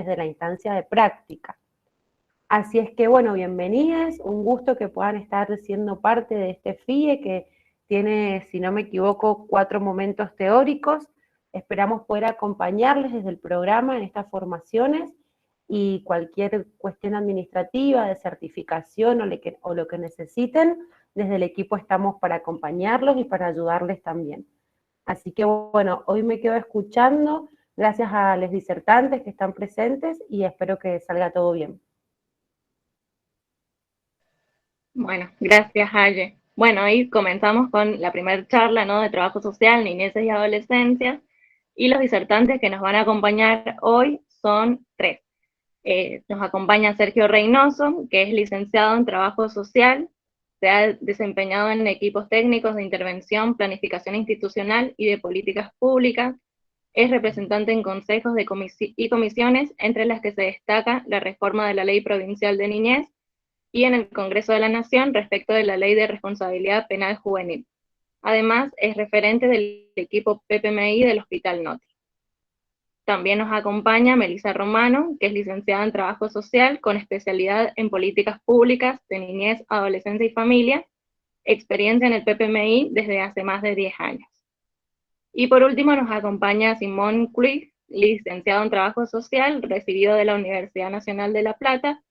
desde la instancia de práctica. Así es que, bueno, bienvenidas, un gusto que puedan estar siendo parte de este FIE que tiene, si no me equivoco, 4 momentos teóricos. Esperamos poder acompañarles desde el programa en estas formaciones y cualquier cuestión administrativa, de certificación o lo que necesiten, desde el equipo estamos para acompañarlos y para ayudarles también. Así que, bueno, hoy me quedo escuchando, gracias a los disertantes que están presentes y espero que salga todo bien. Bueno, gracias, Aye. Bueno, ahí comenzamos con la primera charla, ¿no?, de trabajo social, niñeces y adolescencia, y los disertantes que nos van a acompañar hoy son 3. Nos acompaña Sergio Reynoso, que es licenciado en trabajo social, se ha desempeñado en equipos técnicos de intervención, planificación institucional y de políticas públicas, es representante en consejos y comisiones, entre las que se destaca la reforma de la Ley Provincial de Niñez, y en el Congreso de la Nación respecto de la Ley de Responsabilidad Penal Juvenil. Además, es referente del equipo PPMI del Hospital Noti. También nos acompaña Melissa Romano, que es licenciada en Trabajo Social con especialidad en Políticas Públicas de Niñez, Adolescencia y Familia, experiencia en el PPMI desde hace más de 10 años. Y por último nos acompaña Simón Cluig, licenciado en Trabajo Social, recibido de la Universidad Nacional de La Plata,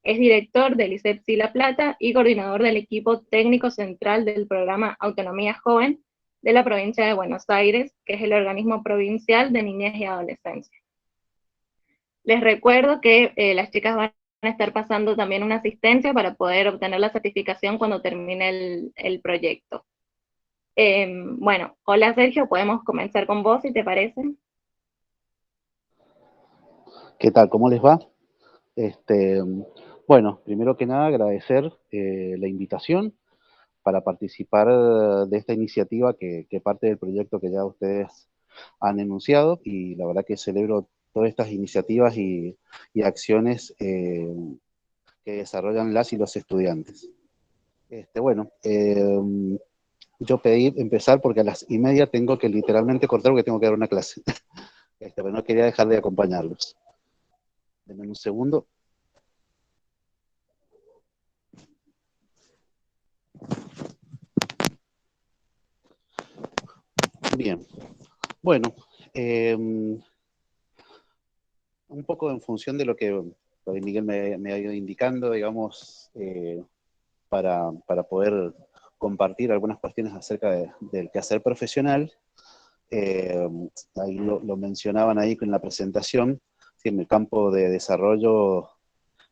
es director del ISEPSI La Plata y coordinador del equipo técnico central del programa Autonomía Joven de la provincia de Buenos Aires, que es el organismo provincial de niñez y adolescencia. Les recuerdo que las chicas van a estar pasando también una asistencia para poder obtener la certificación cuando termine el proyecto. Bueno, hola Sergio, podemos comenzar con vos si te parece. ¿Qué tal? ¿Cómo les va? Bueno, primero que nada agradecer la invitación para participar de esta iniciativa que parte del proyecto que ya ustedes han enunciado, y la verdad que celebro todas estas iniciativas y acciones que desarrollan las y los estudiantes. Bueno, yo pedí empezar porque a las 1:30 tengo que literalmente cortar porque tengo que dar una clase, pero no quería dejar de acompañarlos. Denme un segundo. Bien, bueno, un poco en función de lo que Miguel me ha ido indicando, digamos, para poder compartir algunas cuestiones acerca del quehacer profesional. Ahí lo mencionaban ahí en la presentación, sí, en el campo de desarrollo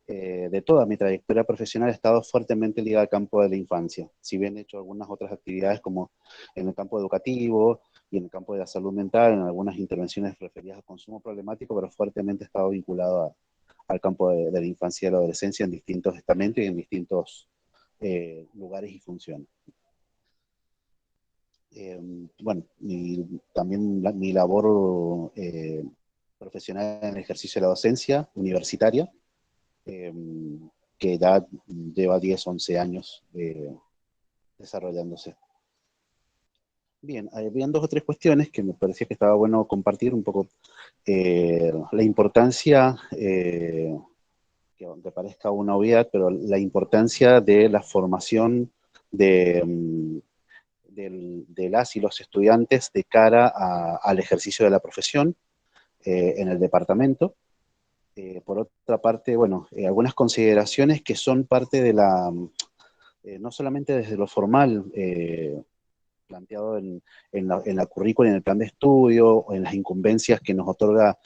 de toda mi trayectoria profesional he estado fuertemente ligado al campo de la infancia, si bien he hecho algunas otras actividades como en el campo educativo y en el campo de la salud mental, en algunas intervenciones referidas al consumo problemático, pero fuertemente he estado vinculado al campo de la infancia y la adolescencia en distintos estamentos y en distintos lugares y funciones. Bueno, también mi labor profesional en el ejercicio de la docencia universitaria, que ya lleva 10, 11 años desarrollándose. Bien, habían 2 o 3 cuestiones que me parecía que estaba bueno compartir un poco. La importancia, que aunque parezca una obviedad, pero la importancia de la formación de las y los estudiantes de cara al ejercicio de la profesión en el departamento. Por otra parte, bueno, algunas consideraciones que son parte de no solamente desde lo formal, planteado en la currícula, en el plan de estudio, o en las incumbencias que nos otorga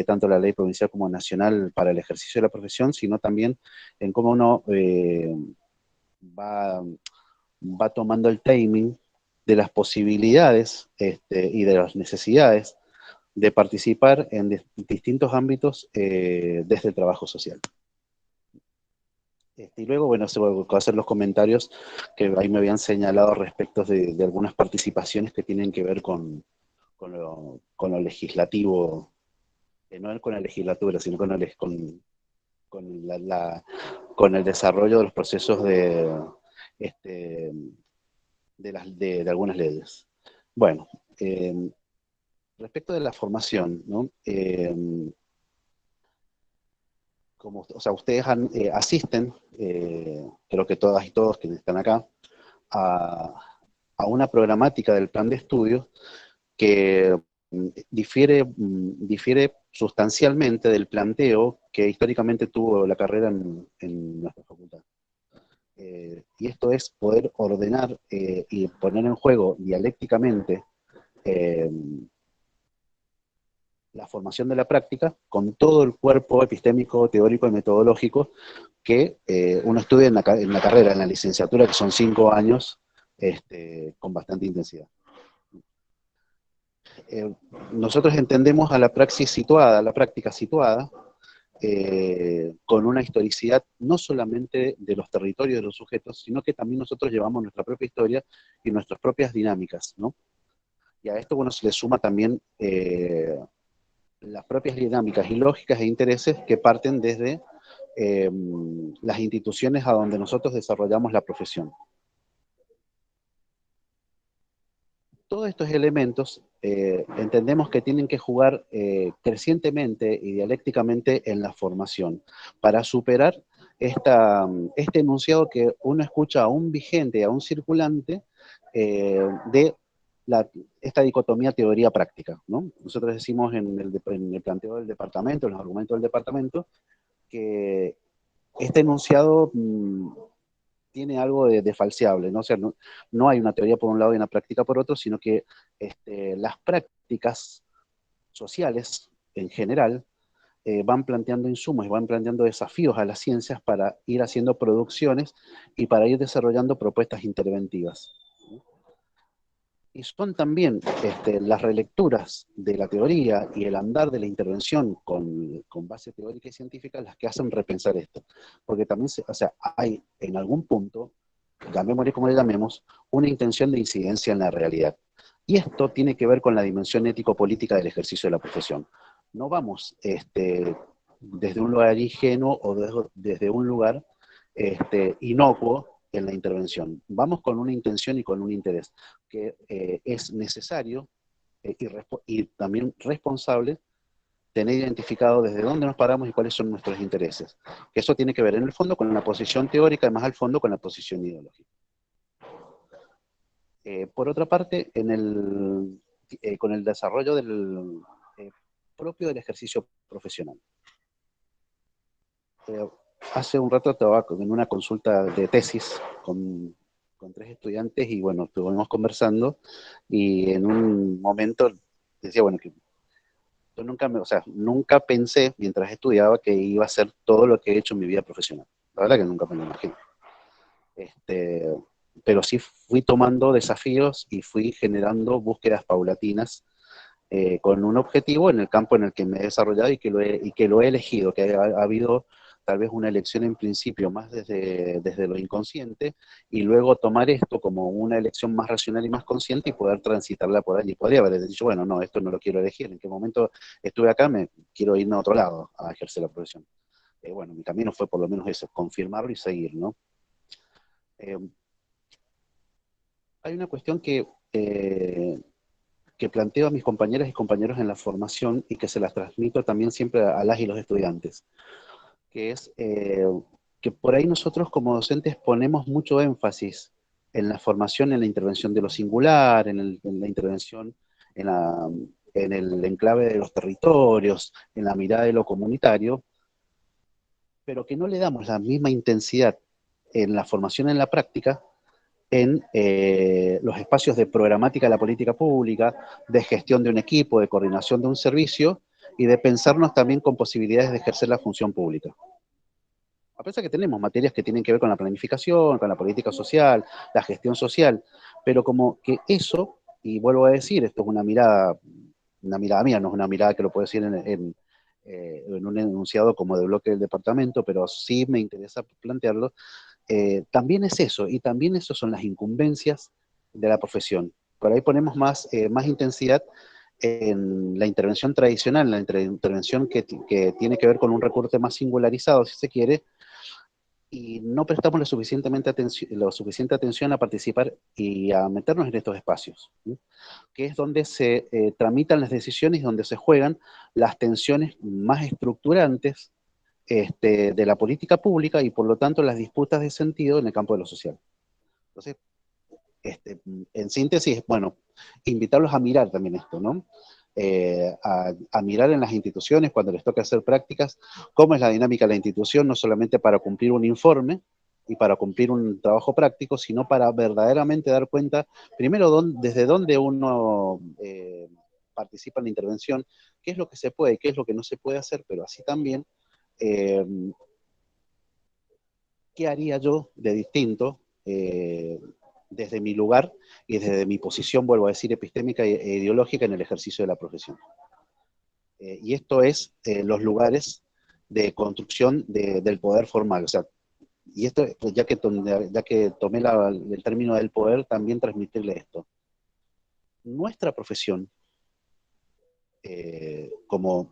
tanto la ley provincial como nacional para el ejercicio de la profesión, sino también en cómo uno va tomando el timing de las posibilidades y de las necesidades de participar en distintos ámbitos desde el trabajo social. Y luego, bueno, se voy a hacer los comentarios que ahí me habían señalado respecto de algunas participaciones que tienen que ver con lo legislativo, no con la legislatura, sino con el desarrollo de los procesos de algunas leyes. Bueno, respecto de la formación, ¿no? o sea, ustedes asisten, creo que todas y todos quienes están acá, a una programática del plan de estudios que difiere sustancialmente del planteo que históricamente tuvo la carrera en nuestra facultad. Y esto es poder ordenar y poner en juego dialécticamente la formación de la práctica con todo el cuerpo epistémico, teórico y metodológico que uno estudia en la carrera, en la licenciatura, que son 5 años, con bastante intensidad. Nosotros entendemos a la praxis situada, a la práctica situada, con una historicidad no solamente de los territorios de los sujetos, sino que también nosotros llevamos nuestra propia historia y nuestras propias dinámicas, ¿no? Y a esto, bueno, se le suma también las propias dinámicas y lógicas e intereses que parten desde las instituciones a donde nosotros desarrollamos la profesión. Todos estos elementos entendemos que tienen que jugar crecientemente y dialécticamente en la formación para superar este enunciado que uno escucha aún vigente, aún circulante, de esta dicotomía teoría-práctica, ¿no? Nosotros decimos en el planteo del departamento, en los argumentos del departamento, que este enunciado tiene algo de falseable, ¿no? O sea, no hay una teoría por un lado y una práctica por otro, sino que las prácticas sociales en general van planteando insumos y van planteando desafíos a las ciencias para ir haciendo producciones y para ir desarrollando propuestas interventivas. Y son también las relecturas de la teoría y el andar de la intervención con base teórica y científica las que hacen repensar esto. Porque también, o sea, hay en algún punto, llamémosle como le llamemos, una intención de incidencia en la realidad. Y esto tiene que ver con la dimensión ético-política del ejercicio de la profesión. No vamos desde un lugar ingenuo o desde un lugar inocuo en la intervención. Vamos con una intención y con un interés que es necesario y también responsable tener identificado desde dónde nos paramos y cuáles son nuestros intereses. Eso tiene que ver en el fondo con la posición teórica y más al fondo con la posición ideológica. Por otra parte, con el desarrollo propio del ejercicio profesional. Hace un rato estaba en una consulta de tesis con 3 estudiantes y bueno, estuvimos conversando y en un momento decía, bueno, que yo nunca pensé mientras estudiaba que iba a hacer todo lo que he hecho en mi vida profesional. La verdad que nunca me lo imagino. Pero sí fui tomando desafíos y fui generando búsquedas paulatinas con un objetivo en el campo en el que me he desarrollado y que lo he elegido, que ha habido tal vez una elección en principio más desde lo inconsciente, y luego tomar esto como una elección más racional y más consciente y poder transitarla por allí. Podría haber dicho, bueno, no, esto no lo quiero elegir, en qué momento estuve acá, quiero irme a otro lado a ejercer la profesión. Bueno, mi camino fue por lo menos eso, confirmarlo y seguir, ¿no? Hay una cuestión que planteo a mis compañeras y compañeros en la formación y que se las transmito también siempre a las y los estudiantes, que es que por ahí nosotros como docentes ponemos mucho énfasis en la formación, en la intervención de lo singular, en la intervención en el enclave de los territorios, en la mirada de lo comunitario, pero que no le damos la misma intensidad en la formación en la práctica, en los espacios de programática de la política pública, de gestión de un equipo, de coordinación de un servicio, y de pensarnos también con posibilidades de ejercer la función pública. A pesar que tenemos materias que tienen que ver con la planificación, con la política social, la gestión social, pero como que eso, y vuelvo a decir, esto es una mirada mía, no es una mirada que lo puedo decir en un enunciado como de bloque del departamento, pero sí me interesa plantearlo. También es eso, y también eso son las incumbencias de la profesión. Por ahí ponemos más intensidad en la intervención tradicional, en la intervención que tiene que ver con un recorte más singularizado, si se quiere, y no prestamos lo suficiente atención a participar y a meternos en estos espacios, ¿sí? Que es donde se tramitan las decisiones y donde se juegan las tensiones más estructurantes de la política pública y por lo tanto las disputas de sentido en el campo de lo social. Entonces, en síntesis, bueno, invitarlos a mirar también esto, ¿no? A mirar en las instituciones cuando les toca hacer prácticas, cómo es la dinámica de la institución, no solamente para cumplir un informe y para cumplir un trabajo práctico, sino para verdaderamente dar cuenta, primero, desde dónde uno participa en la intervención, qué es lo que se puede, qué es lo que no se puede hacer, pero así también, qué haría yo de distinto desde mi lugar y desde mi posición, vuelvo a decir, epistémica e ideológica en el ejercicio de la profesión. Y esto es los lugares de construcción del poder formal. O sea, y esto, pues, ya que tomé el término del poder, también transmitirle esto. Nuestra profesión, como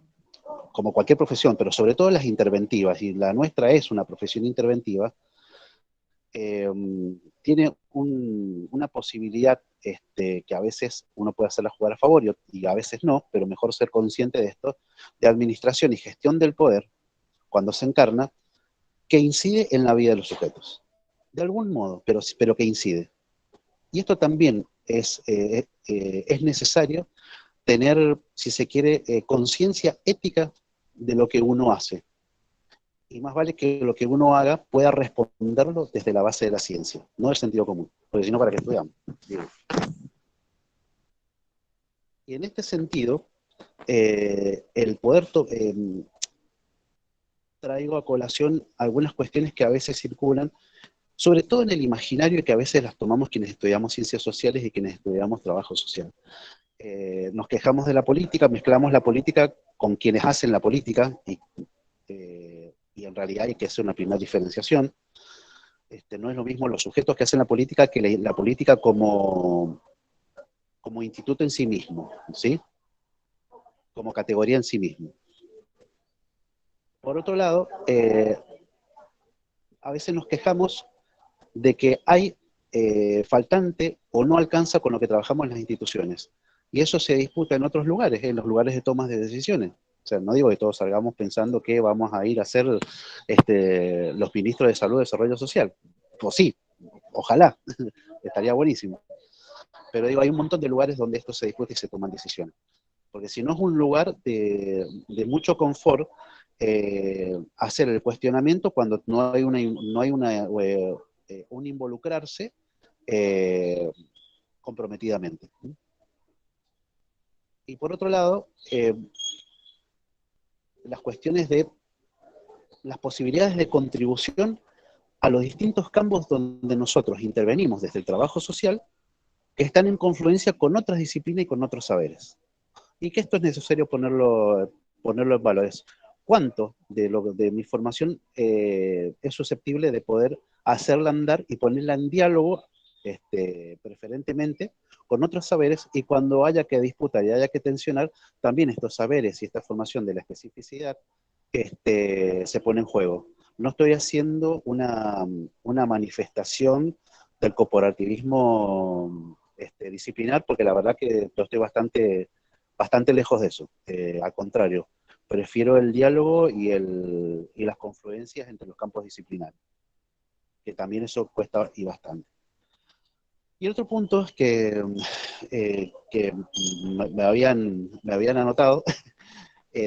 cualquier profesión, pero sobre todo las interventivas, y la nuestra es una profesión interventiva, tiene una posibilidad que a veces uno puede hacerla jugar a favor y a veces no, pero mejor ser consciente de esto, de administración y gestión del poder, cuando se encarna, que incide en la vida de los sujetos. De algún modo, pero que incide. Y esto también es necesario tener, si se quiere, conciencia ética de lo que uno hace. Y más vale que lo que uno haga pueda responderlo desde la base de la ciencia, no del sentido común, porque si no, ¿para qué estudiamos? Y en este sentido, el poder traigo a colación algunas cuestiones que a veces circulan, sobre todo en el imaginario, y que a veces las tomamos quienes estudiamos ciencias sociales y quienes estudiamos trabajo social. Nos quejamos de la política, mezclamos la política con quienes hacen la política, y en realidad hay que hacer una primera diferenciación. No es lo mismo los sujetos que hacen la política que la política como instituto en sí mismo, ¿sí? Como categoría en sí mismo. Por otro lado, a veces nos quejamos de que hay faltante o no alcanza con lo que trabajamos en las instituciones. Y eso se disputa en otros lugares, en los lugares de tomas de decisiones. O sea, no digo que todos salgamos pensando que vamos a ir a ser los ministros de Salud y Desarrollo Social. Pues sí, ojalá, estaría buenísimo. Pero digo, hay un montón de lugares donde esto se discute y se toman decisiones. Porque si no es un lugar de mucho confort hacer el cuestionamiento cuando no hay un involucrarse comprometidamente. Y por otro lado, las cuestiones de las posibilidades de contribución a los distintos campos donde nosotros intervenimos desde el trabajo social, que están en confluencia con otras disciplinas y con otros saberes. Y que esto es necesario ponerlo en valor. ¿Cuánto de mi formación es susceptible de poder hacerla andar y ponerla en diálogo, preferentemente, con otros saberes, y cuando haya que disputar y haya que tensionar, también estos saberes y esta formación de la especificidad se pone en juego? No estoy haciendo una manifestación del corporativismo disciplinar, porque la verdad que yo estoy bastante lejos de eso. Al contrario, prefiero el diálogo y las confluencias entre los campos disciplinarios, que también eso cuesta y bastante. Y el otro punto es que me habían anotado,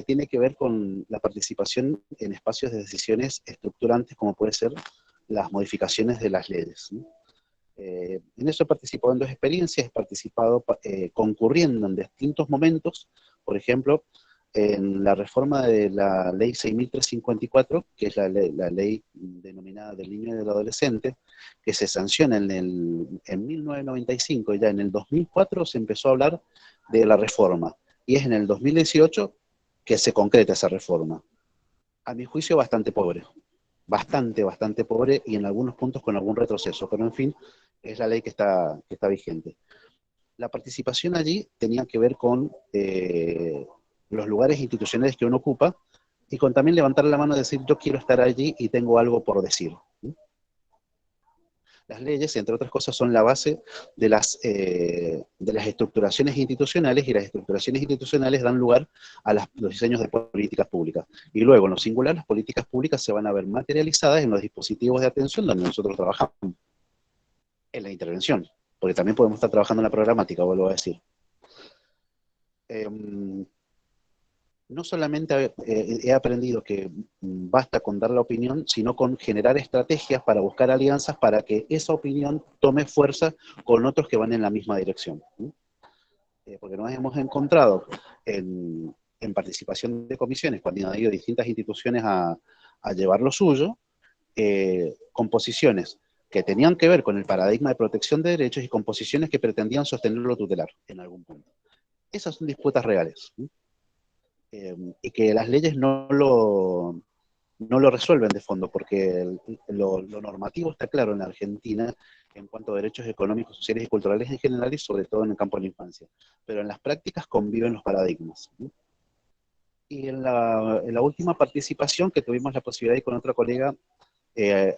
tiene que ver con la participación en espacios de decisiones estructurantes, como puede ser las modificaciones de las leyes, ¿no? En eso he participado en 2 experiencias, he participado concurriendo en distintos momentos, por ejemplo, en la reforma de la ley 6.354, que es la ley denominada del niño y del adolescente, que se sanciona en 1995, y ya en el 2004 se empezó a hablar de la reforma, y es en el 2018 que se concreta esa reforma. A mi juicio bastante pobre, bastante pobre, y en algunos puntos con algún retroceso, pero en fin, es la ley que está vigente. La participación allí tenía que ver con los lugares institucionales que uno ocupa, y con también levantar la mano y decir, yo quiero estar allí y tengo algo por decir. Las leyes, entre otras cosas, son la base de las estructuraciones institucionales, y las estructuraciones institucionales dan lugar a los diseños de políticas públicas. Y luego, en lo singular, las políticas públicas se van a ver materializadas en los dispositivos de atención donde nosotros trabajamos, en la intervención, porque también podemos estar trabajando en la programática, vuelvo a decir. No solamente he aprendido que basta con dar la opinión, sino con generar estrategias para buscar alianzas para que esa opinión tome fuerza con otros que van en la misma dirección. Porque nos hemos encontrado en participación de comisiones, cuando han ido distintas instituciones a llevar lo suyo, con posiciones que tenían que ver con el paradigma de protección de derechos y con posiciones que pretendían sostenerlo tutelar en algún punto. Esas son disputas reales. Y que las leyes no lo resuelven de fondo, porque lo normativo está claro en Argentina en cuanto a derechos económicos, sociales y culturales en general, y sobre todo en el campo de la infancia. Pero en las prácticas conviven los paradigmas. Y en la última participación que tuvimos la posibilidad de ir con otra colega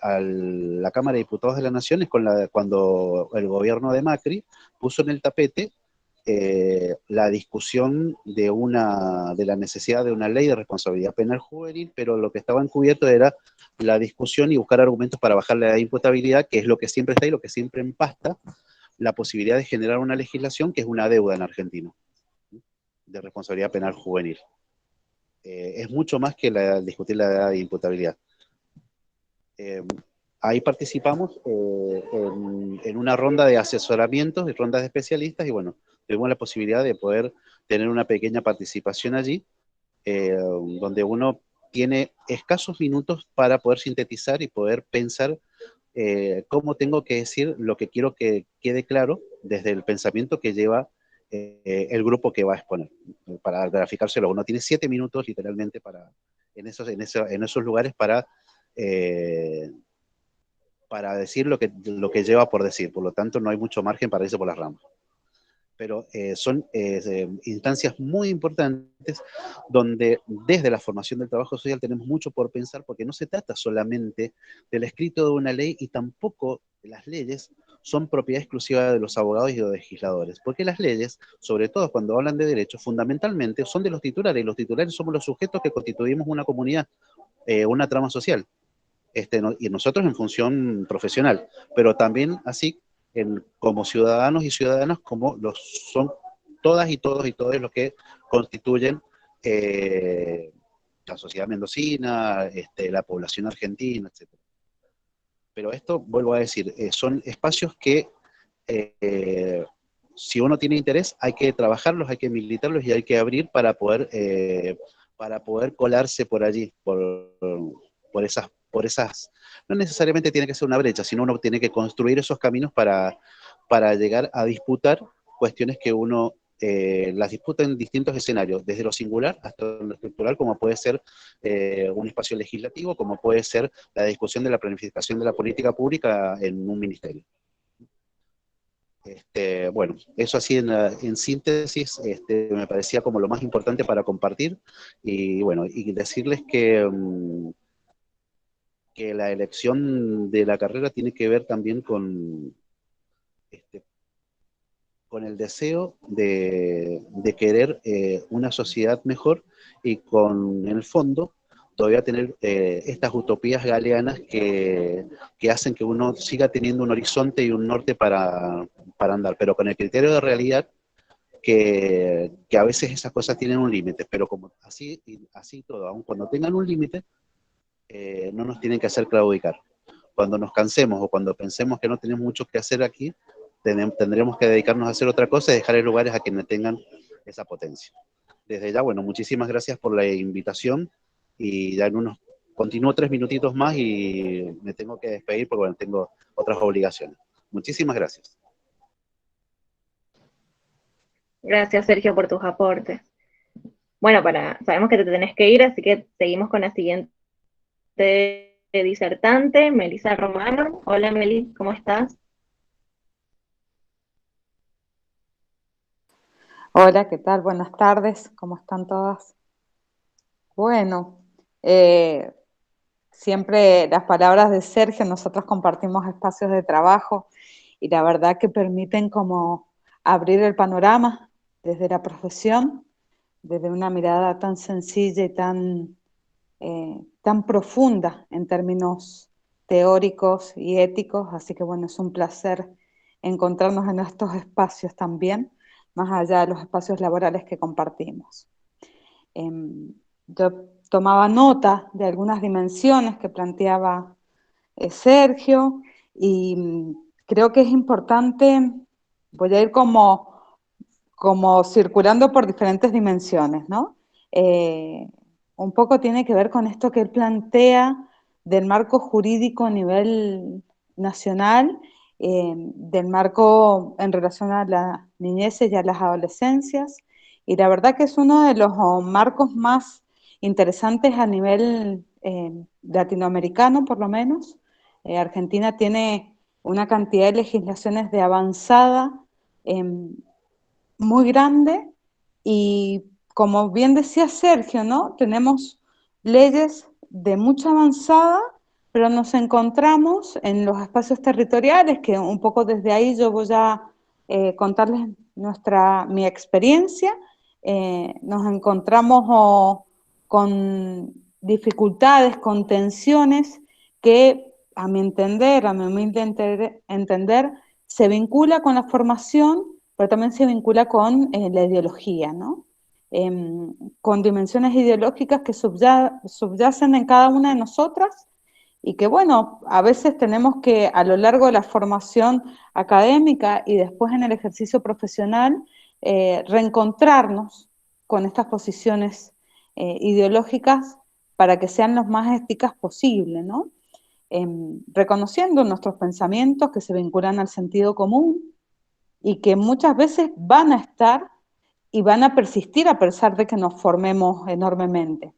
a la Cámara de Diputados de la Nación, es cuando el gobierno de Macri puso en el tapete la discusión de la necesidad de una ley de responsabilidad penal juvenil, pero lo que estaba encubierto era la discusión y buscar argumentos para bajar la imputabilidad, que es lo que siempre está y lo que siempre empasta la posibilidad de generar una legislación que es una deuda en Argentina, de responsabilidad penal juvenil. Es mucho más que discutir la edad de imputabilidad. Ahí participamos en una ronda de asesoramientos y rondas de especialistas, y bueno, tuvimos la posibilidad de poder tener una pequeña participación allí, donde uno tiene escasos minutos para poder sintetizar y poder pensar cómo tengo que decir lo que quiero que quede claro desde el pensamiento que lleva el grupo que va a exponer. Para graficárselo, uno tiene 7 minutos literalmente en esos lugares para decir lo que lleva por decir. Por lo tanto, no hay mucho margen para irse por las ramas. Pero son instancias muy importantes donde desde la formación del trabajo social tenemos mucho por pensar, porque no se trata solamente del escrito de una ley, y tampoco las leyes son propiedad exclusiva de los abogados y de los legisladores, porque las leyes, sobre todo cuando hablan de derechos, fundamentalmente son de los titulares, y los titulares somos los sujetos que constituimos una comunidad, una trama social. Y nosotros en función profesional, pero también así como ciudadanos y ciudadanas, como son todas y todos y todos los que constituyen la sociedad mendocina, la población argentina, etc. Pero esto, vuelvo a decir, son espacios que si uno tiene interés, hay que trabajarlos, hay que militarlos y hay que abrir para poder colarse por allí, por esas, no necesariamente tiene que ser una brecha, sino uno tiene que construir esos caminos para llegar a disputar cuestiones que uno las disputa en distintos escenarios, desde lo singular hasta lo estructural, como puede ser un espacio legislativo, como puede ser la discusión de la planificación de la política pública en un ministerio. Bueno, eso así en síntesis me parecía como lo más importante para compartir, y bueno, y decirles que la elección de la carrera tiene que ver también con el deseo de querer una sociedad mejor, y en el fondo todavía tener estas utopías galeanas que hacen que uno siga teniendo un horizonte y un norte para andar, pero con el criterio de realidad que a veces esas cosas tienen un límite, pero como así todo, aun cuando tengan un límite, no nos tienen que hacer claudicar. Cuando nos cansemos o cuando pensemos que no tenemos mucho que hacer aquí, tendremos que dedicarnos a hacer otra cosa y dejar lugares a quienes tengan esa potencia. Desde ya, bueno, muchísimas gracias por la invitación, y ya continúo 3 minutitos más y me tengo que despedir porque, bueno, tengo otras obligaciones. Muchísimas gracias. Gracias, Sergio, por tus aportes. Bueno, sabemos que te tenés que ir, así que seguimos con la siguiente disertante, Melissa Romano. Hola, Meli, ¿cómo estás? Hola, ¿qué tal? Buenas tardes, ¿cómo están todas? Bueno, siempre las palabras de Sergio, nosotros compartimos espacios de trabajo y la verdad que permiten como abrir el panorama desde la profesión, desde una mirada tan sencilla y tan profunda en términos teóricos y éticos, así que bueno, es un placer encontrarnos en estos espacios también, más allá de los espacios laborales que compartimos. Yo tomaba nota de algunas dimensiones que planteaba Sergio y creo que es importante, voy a ir como circulando por diferentes dimensiones, ¿no? Un poco tiene que ver con esto que él plantea del marco jurídico a nivel nacional, del marco en relación a las niñeces y a las adolescencias, y la verdad que es uno de los marcos más interesantes a nivel latinoamericano, por lo menos. Argentina tiene una cantidad de legislaciones de avanzada muy grande y como bien decía Sergio, ¿no? Tenemos leyes de mucha avanzada, pero nos encontramos en los espacios territoriales, que un poco desde ahí yo voy a contarles mi experiencia. Nos encontramos con dificultades, con tensiones que a mi entender, a mi humilde entender, se vincula con la formación, pero también se vincula con la ideología, ¿no? Con dimensiones ideológicas que subyacen en cada una de nosotras y que, bueno, a veces tenemos que, a lo largo de la formación académica y después en el ejercicio profesional, reencontrarnos con estas posiciones ideológicas para que sean lo más éticas posible, ¿no? Reconociendo nuestros pensamientos que se vinculan al sentido común y que muchas veces van a estar y van a persistir a pesar de que nos formemos enormemente.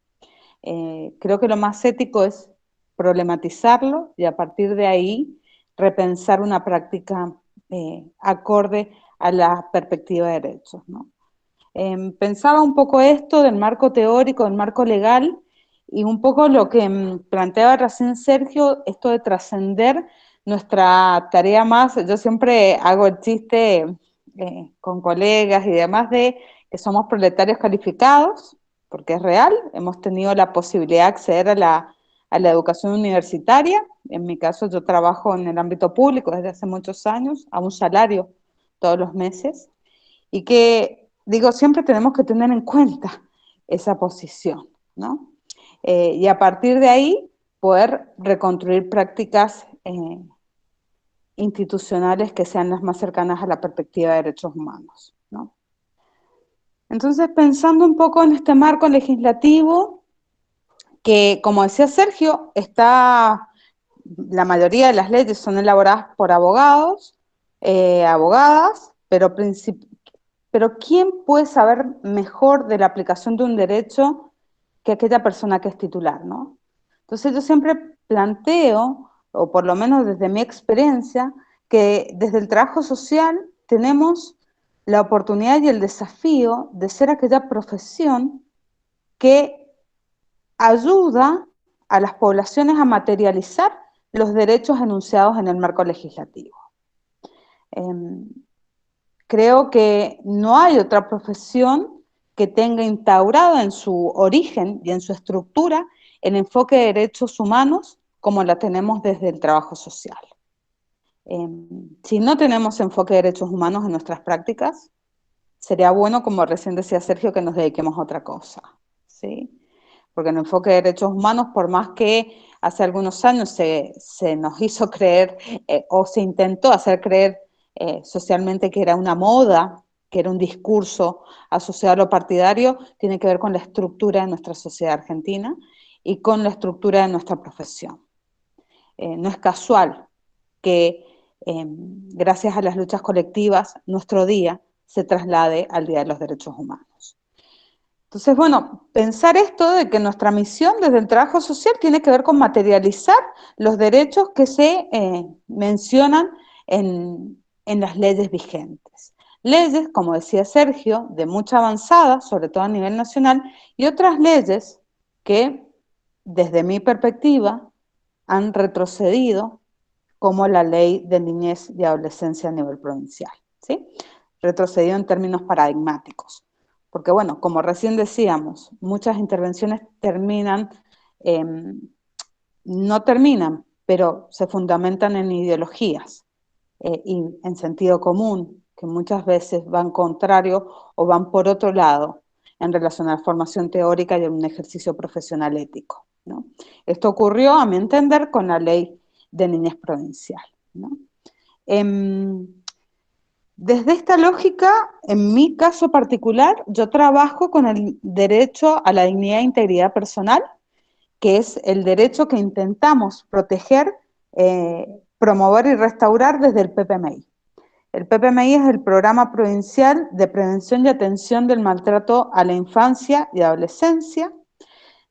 Creo que lo más ético es problematizarlo y a partir de ahí repensar una práctica acorde a la perspectiva de derechos, ¿no? Pensaba un poco esto del marco teórico, del marco legal, y un poco lo que planteaba recién Sergio, esto de trascender nuestra tarea más. Yo siempre hago el chiste con colegas y demás de que somos proletarios calificados, porque es real, hemos tenido la posibilidad de acceder a la educación universitaria. En mi caso yo trabajo en el ámbito público desde hace muchos años, a un salario todos los meses, y que, digo, siempre tenemos que tener en cuenta esa posición, ¿no? Y a partir de ahí poder reconstruir prácticas institucionales que sean las más cercanas a la perspectiva de derechos humanos, ¿no? Entonces, pensando un poco en este marco legislativo, que como decía Sergio, la mayoría de las leyes son elaboradas por abogados, abogadas, pero ¿quién puede saber mejor de la aplicación de un derecho que aquella persona que es titular, ¿no? Entonces yo siempre planteo, o por lo menos desde mi experiencia, que desde el trabajo social tenemos la oportunidad y el desafío de ser aquella profesión que ayuda a las poblaciones a materializar los derechos enunciados en el marco legislativo. Creo que no hay otra profesión que tenga instaurado en su origen y en su estructura el enfoque de derechos humanos como la tenemos desde el trabajo social. Si no tenemos enfoque de derechos humanos en nuestras prácticas, sería bueno, como recién decía Sergio, que nos dediquemos a otra cosa, ¿sí? Porque el enfoque de derechos humanos, por más que hace algunos años se nos hizo creer o se intentó hacer creer socialmente que era una moda, que era un discurso asociado a lo partidario, tiene que ver con la estructura de nuestra sociedad argentina y con la estructura de nuestra profesión. No es casual que gracias a las luchas colectivas nuestro día se traslade al Día de los Derechos Humanos. Entonces, bueno, pensar esto de que nuestra misión desde el trabajo social tiene que ver con materializar los derechos que se mencionan en las leyes vigentes. Leyes, como decía Sergio, de mucha avanzada, sobre todo a nivel nacional, y otras leyes que desde mi perspectiva, han retrocedido como la ley de niñez y adolescencia a nivel provincial, ¿sí? Retrocedido en términos paradigmáticos. Porque bueno, como recién decíamos, muchas intervenciones no terminan, pero se fundamentan en ideologías y en sentido común, que muchas veces van contrario o van por otro lado en relación a la formación teórica y a un ejercicio profesional ético, ¿no? Esto ocurrió, a mi entender, con la ley de niñez provincial, ¿no? Desde esta lógica, en mi caso particular, yo trabajo con el derecho a la dignidad e integridad personal, que es el derecho que intentamos proteger, promover y restaurar desde el PPMI. El PPMI es el Programa Provincial de Prevención y Atención del Maltrato a la Infancia y Adolescencia.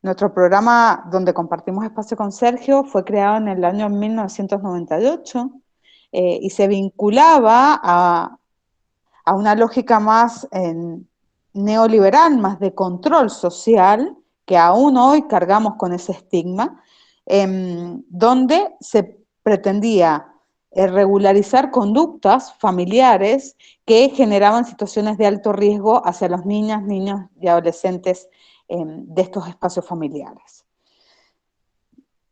Nuestro programa, donde compartimos espacio con Sergio, fue creado en el año 1998 y se vinculaba a una lógica más neoliberal, más de control social, que aún hoy cargamos con ese estigma, donde se pretendía regularizar conductas familiares que generaban situaciones de alto riesgo hacia los niños y adolescentes de estos espacios familiares.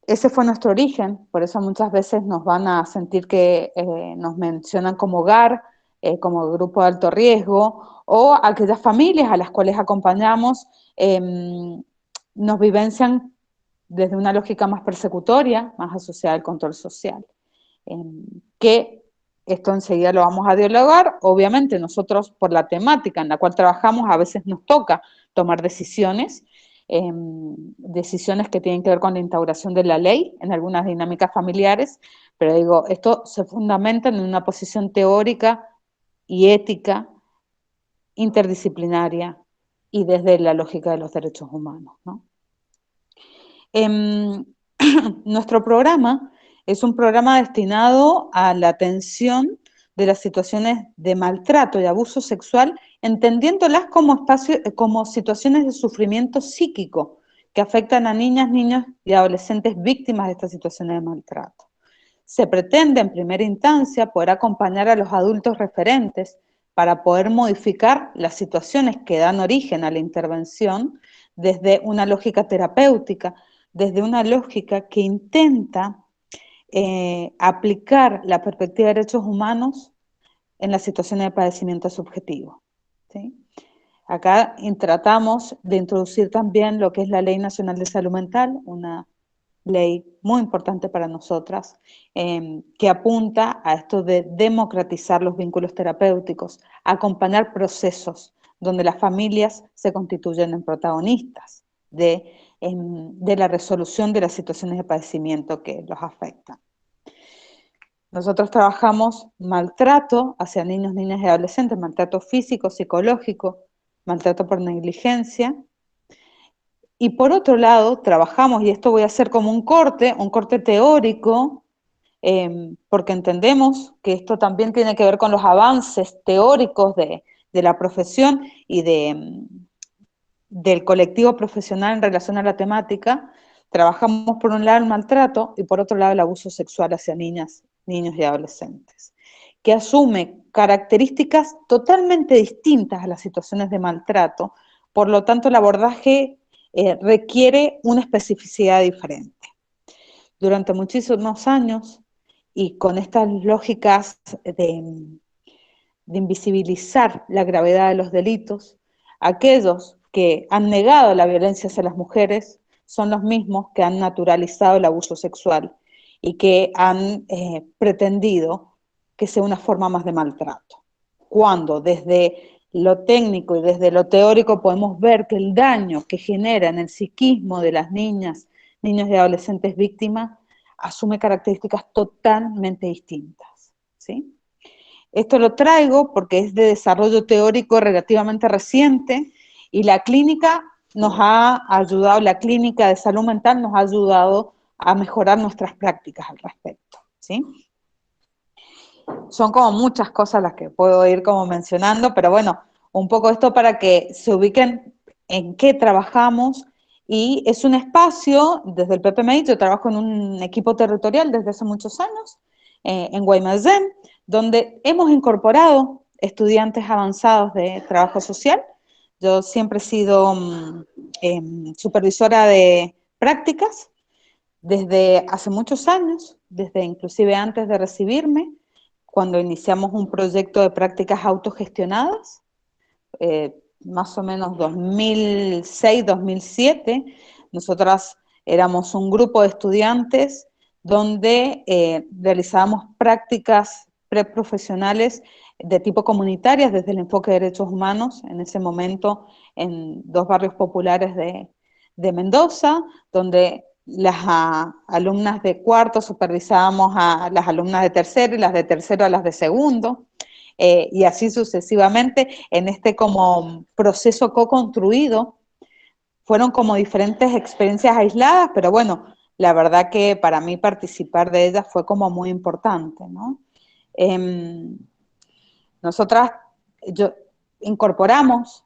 Ese fue nuestro origen, por eso muchas veces nos van a sentir que nos mencionan como hogar, como grupo de alto riesgo, o aquellas familias a las cuales acompañamos nos vivencian desde una lógica más persecutoria, más asociada al control social. Que esto enseguida lo vamos a dialogar. Obviamente nosotros, por la temática en la cual trabajamos, a veces nos toca tomar decisiones, decisiones que tienen que ver con la instauración de la ley en algunas dinámicas familiares, pero digo, esto se fundamenta en una posición teórica y ética, interdisciplinaria y desde la lógica de los derechos humanos, ¿no? Nuestro programa es un programa destinado a la atención de las situaciones de maltrato y abuso sexual, entendiéndolas como situaciones de sufrimiento psíquico que afectan a niñas, niños y adolescentes víctimas de estas situaciones de maltrato. Se pretende, en primera instancia, poder acompañar a los adultos referentes para poder modificar las situaciones que dan origen a la intervención desde una lógica terapéutica, desde una lógica que intenta aplicar la perspectiva de derechos humanos en las situaciones de padecimiento subjetivo, ¿sí? Acá tratamos de introducir también lo que es la Ley Nacional de Salud Mental, una ley muy importante para nosotras, que apunta a esto de democratizar los vínculos terapéuticos, acompañar procesos donde las familias se constituyen en protagonistas de la resolución de las situaciones de padecimiento que los afectan. Nosotros trabajamos maltrato hacia niños, niñas y adolescentes, maltrato físico, psicológico, maltrato por negligencia. Y por otro lado, trabajamos, y esto voy a hacer como un corte teórico, porque entendemos que esto también tiene que ver con los avances teóricos de la profesión y del colectivo profesional en relación a la temática. Trabajamos por un lado el maltrato y por otro lado el abuso sexual hacia niñas, niños y adolescentes, que asume características totalmente distintas a las situaciones de maltrato, por lo tanto el abordaje requiere una especificidad diferente. Durante muchísimos años, y con estas lógicas de invisibilizar la gravedad de los delitos, aquellos que han negado la violencia hacia las mujeres son los mismos que han naturalizado el abuso sexual y que han pretendido que sea una forma más de maltrato. Cuando desde lo técnico y desde lo teórico podemos ver que el daño que genera en el psiquismo de las niñas, niños y adolescentes víctimas asume características totalmente distintas, ¿sí? Esto lo traigo porque es de desarrollo teórico relativamente reciente y la clínica nos ha ayudado, la clínica de salud mental nos ha ayudado a mejorar nuestras prácticas al respecto, ¿sí? Son como muchas cosas las que puedo ir como mencionando, pero bueno, un poco esto para que se ubiquen en qué trabajamos Y es un espacio, desde el PPMI, yo trabajo en un equipo territorial desde hace muchos años, en Guaymallén, donde hemos incorporado estudiantes avanzados de trabajo social. Yo siempre he sido supervisora de prácticas desde hace muchos años, desde inclusive antes de recibirme, cuando iniciamos un proyecto de prácticas autogestionadas, más o menos 2006, 2007, nosotras éramos un grupo de estudiantes donde realizábamos prácticas preprofesionales de tipo comunitarias desde el enfoque de derechos humanos, en ese momento en 2 barrios populares de Mendoza, donde las alumnas de cuarto supervisábamos a las alumnas de tercero y las de tercero a las de segundo, y así sucesivamente en este como proceso co-construido. Fueron como diferentes experiencias aisladas, pero bueno, la verdad que para mí participar de ellas fue como muy importante, ¿no? Nosotras incorporamos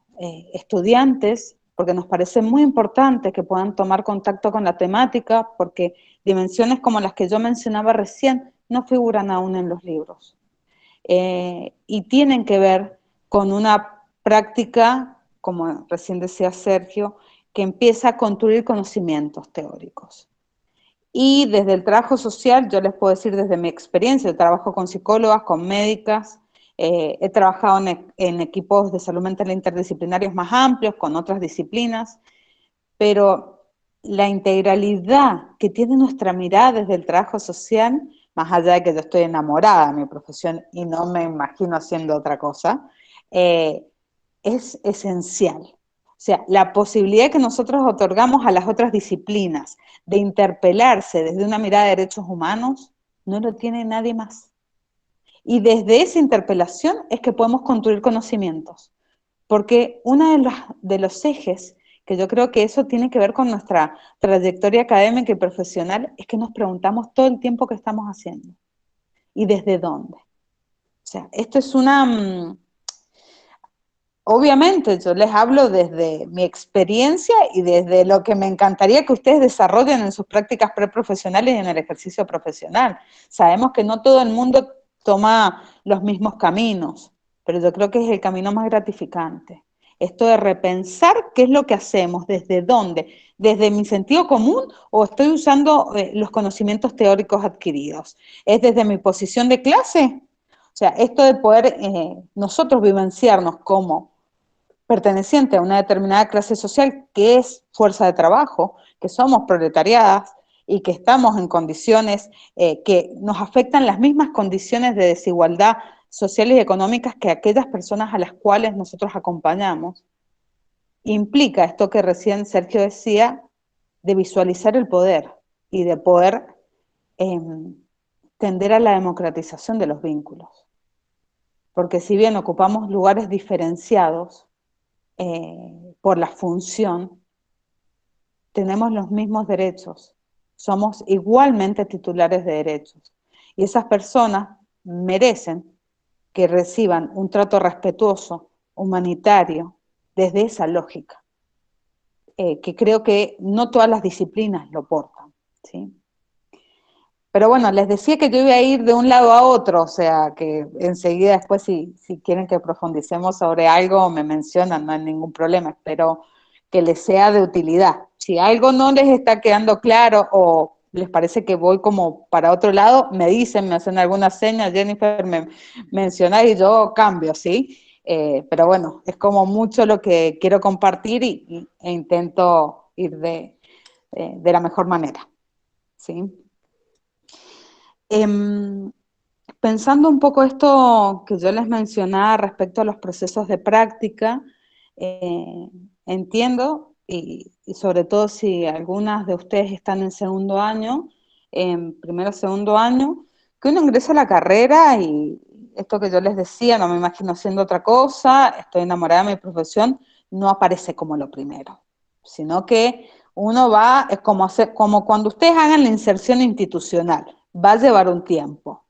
estudiantes porque nos parece muy importante que puedan tomar contacto con la temática, porque dimensiones como las que yo mencionaba recién no figuran aún en los libros. Y tienen que ver con una práctica, como recién decía Sergio, que empieza a construir conocimientos teóricos. Y desde el trabajo social, yo les puedo decir desde mi experiencia, yo trabajo con psicólogas, con médicas, he trabajado en equipos de salud mental interdisciplinarios más amplios, con otras disciplinas, pero la integralidad que tiene nuestra mirada desde el trabajo social, más allá de que yo estoy enamorada de mi profesión y no me imagino haciendo otra cosa, es esencial. O sea, la posibilidad que nosotros otorgamos a las otras disciplinas de interpelarse desde una mirada de derechos humanos, no lo tiene nadie más. Y desde esa interpelación es que podemos construir conocimientos. Porque uno de los ejes, que yo creo que eso tiene que ver con nuestra trayectoria académica y profesional, es que nos preguntamos todo el tiempo qué estamos haciendo y desde dónde. O sea, esto es obviamente yo les hablo desde mi experiencia y desde lo que me encantaría que ustedes desarrollen en sus prácticas preprofesionales y en el ejercicio profesional. Sabemos que no todo el mundo toma los mismos caminos, pero yo creo que es el camino más gratificante. Esto de repensar qué es lo que hacemos, desde dónde, desde mi sentido común o estoy usando los conocimientos teóricos adquiridos. ¿Es desde mi posición de clase? O sea, esto de poder nosotros vivenciarnos como perteneciente a una determinada clase social que es fuerza de trabajo, que somos proletariadas y que estamos en condiciones que nos afectan las mismas condiciones de desigualdad sociales y económicas que aquellas personas a las cuales nosotros acompañamos, implica esto que recién Sergio decía, de visualizar el poder y de poder tender a la democratización de los vínculos. Porque si bien ocupamos lugares diferenciados, por la función, tenemos los mismos derechos, somos igualmente titulares de derechos. Y esas personas merecen que reciban un trato respetuoso, humanitario, desde esa lógica, que creo que no todas las disciplinas lo portan, ¿sí? Pero bueno, les decía que yo iba a ir de un lado a otro, o sea, que enseguida después si quieren que profundicemos sobre algo me mencionan, no hay ningún problema, espero que les sea de utilidad. Si algo no les está quedando claro o les parece que voy como para otro lado, me dicen, me hacen alguna seña, Jennifer me menciona y yo cambio, ¿sí? Pero bueno, es como mucho lo que quiero compartir e intento ir de la mejor manera, ¿sí? Pensando un poco esto que yo les mencionaba respecto a los procesos de práctica, entiendo, y sobre todo si algunas de ustedes están en segundo año, en primero o segundo año, que uno ingresa a la carrera y esto que yo les decía, no me imagino haciendo otra cosa, estoy enamorada de mi profesión, no aparece como lo primero, sino que uno va, es como cuando ustedes hagan la inserción institucional, va a llevar un tiempo.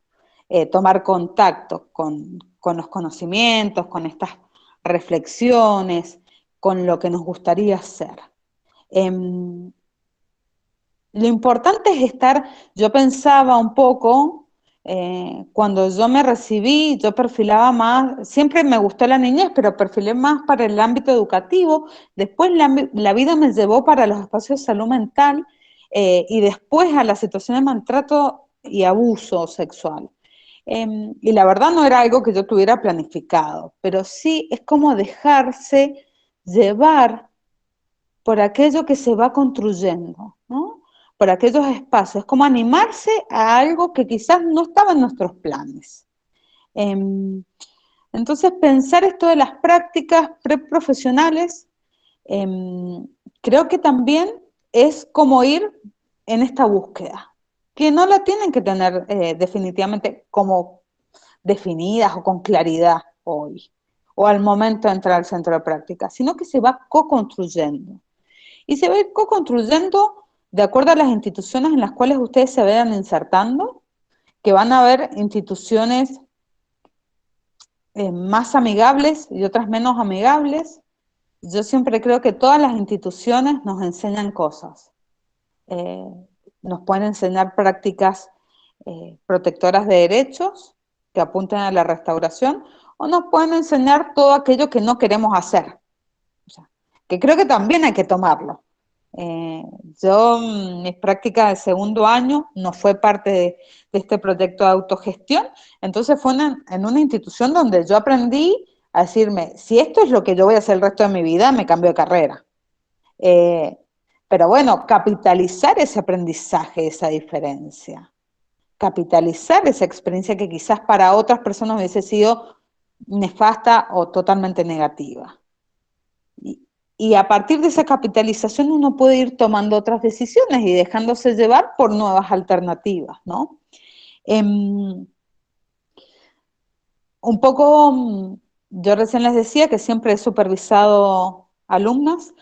Tomar contacto con los conocimientos, con estas reflexiones, con lo que nos gustaría hacer. Em, lo importante es estar, yo pensaba un poco, cuando yo me recibí, yo perfilaba más, siempre me gustó la niñez, pero perfilé más para el ámbito educativo. Después la vida me llevó para los espacios de salud mental, y después a la situación de maltrato y abuso sexual. Y la verdad no era algo que yo tuviera planificado, pero sí es como dejarse llevar por aquello que se va construyendo, ¿no? Por aquellos espacios, es como animarse a algo que quizás no estaba en nuestros planes. Em, entonces, pensar esto de las prácticas preprofesionales, em, creo que también es como ir en esta búsqueda, que no la tienen que tener definitivamente como definidas o con claridad hoy, o al momento de entrar al centro de práctica, sino que se va co-construyendo. Y se va a ir co-construyendo de acuerdo a las instituciones en las cuales ustedes se vayan insertando, que van a haber instituciones más amigables y otras menos amigables. Yo siempre creo que todas las instituciones nos enseñan cosas. Eh, Nos pueden enseñar prácticas protectoras de derechos que apunten a la restauración, o nos pueden enseñar todo aquello que no queremos hacer. O sea, que creo que también hay que tomarlo. Eh, yo, mis prácticas de segundo año no fue parte de este proyecto de autogestión, entonces fue en una institución donde yo aprendí a decirme, si esto es lo que yo voy a hacer el resto de mi vida, me cambio de carrera. Eh, pero bueno, capitalizar ese aprendizaje, esa diferencia, capitalizar esa experiencia que quizás para otras personas hubiese sido nefasta o totalmente negativa. Y a partir de esa capitalización uno puede ir tomando otras decisiones y dejándose llevar por nuevas alternativas, ¿no? Un poco, yo recién les decía que siempre he supervisado alumnas,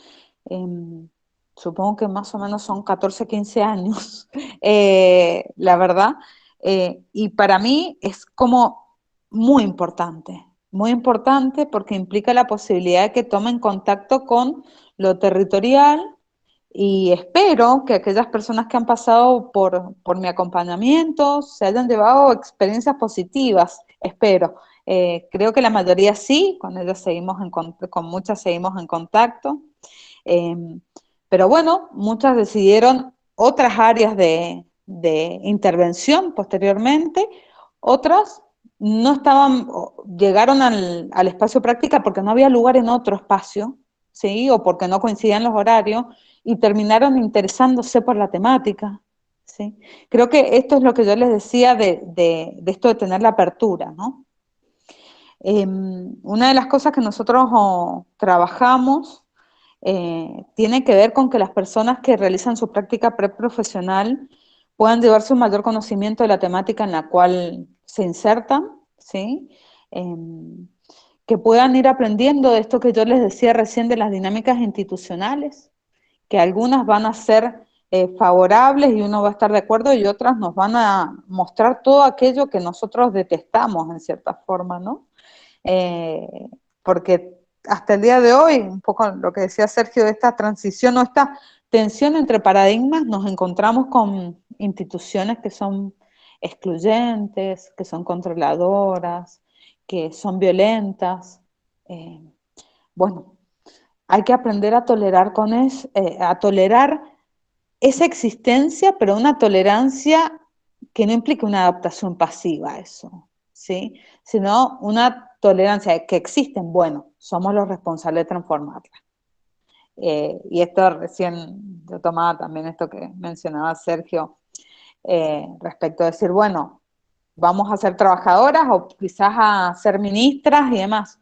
supongo que más o menos son 14, 15 años, la verdad, y para mí es como muy importante porque implica la posibilidad de que tomen contacto con lo territorial, y espero que aquellas personas que han pasado por mi acompañamiento se hayan llevado experiencias positivas, espero. Creo que la mayoría sí, con ellas seguimos con muchas seguimos en contacto. Eh, pero bueno, muchas decidieron otras áreas de intervención posteriormente, otras no estaban, llegaron al espacio práctica porque no había lugar en otro espacio, ¿sí? O porque no coincidían los horarios, y terminaron interesándose por la temática, ¿sí? Creo que esto es lo que yo les decía de esto de tener la apertura, ¿no? Una de las cosas que nosotros trabajamos tiene que ver con que las personas que realizan su práctica preprofesional puedan llevarse un mayor conocimiento de la temática en la cual se insertan, ¿sí? Que puedan ir aprendiendo de esto que yo les decía recién de las dinámicas institucionales, que algunas van a ser favorables y uno va a estar de acuerdo, y otras nos van a mostrar todo aquello que nosotros detestamos en cierta forma, ¿no? Eh, Porque hasta el día de hoy, un poco lo que decía Sergio de esta transición o esta tensión entre paradigmas, nos encontramos con instituciones que son excluyentes, que son controladoras, que son violentas. Eh, bueno, hay que aprender a tolerar a tolerar esa existencia, pero una tolerancia que no implique una adaptación pasiva a eso, ¿sí? Sino una tolerancia que existen, bueno, somos los responsables de transformarla. Y esto recién, yo tomaba también esto que mencionaba Sergio, respecto a decir, bueno, vamos a ser trabajadoras o quizás a ser ministras y demás.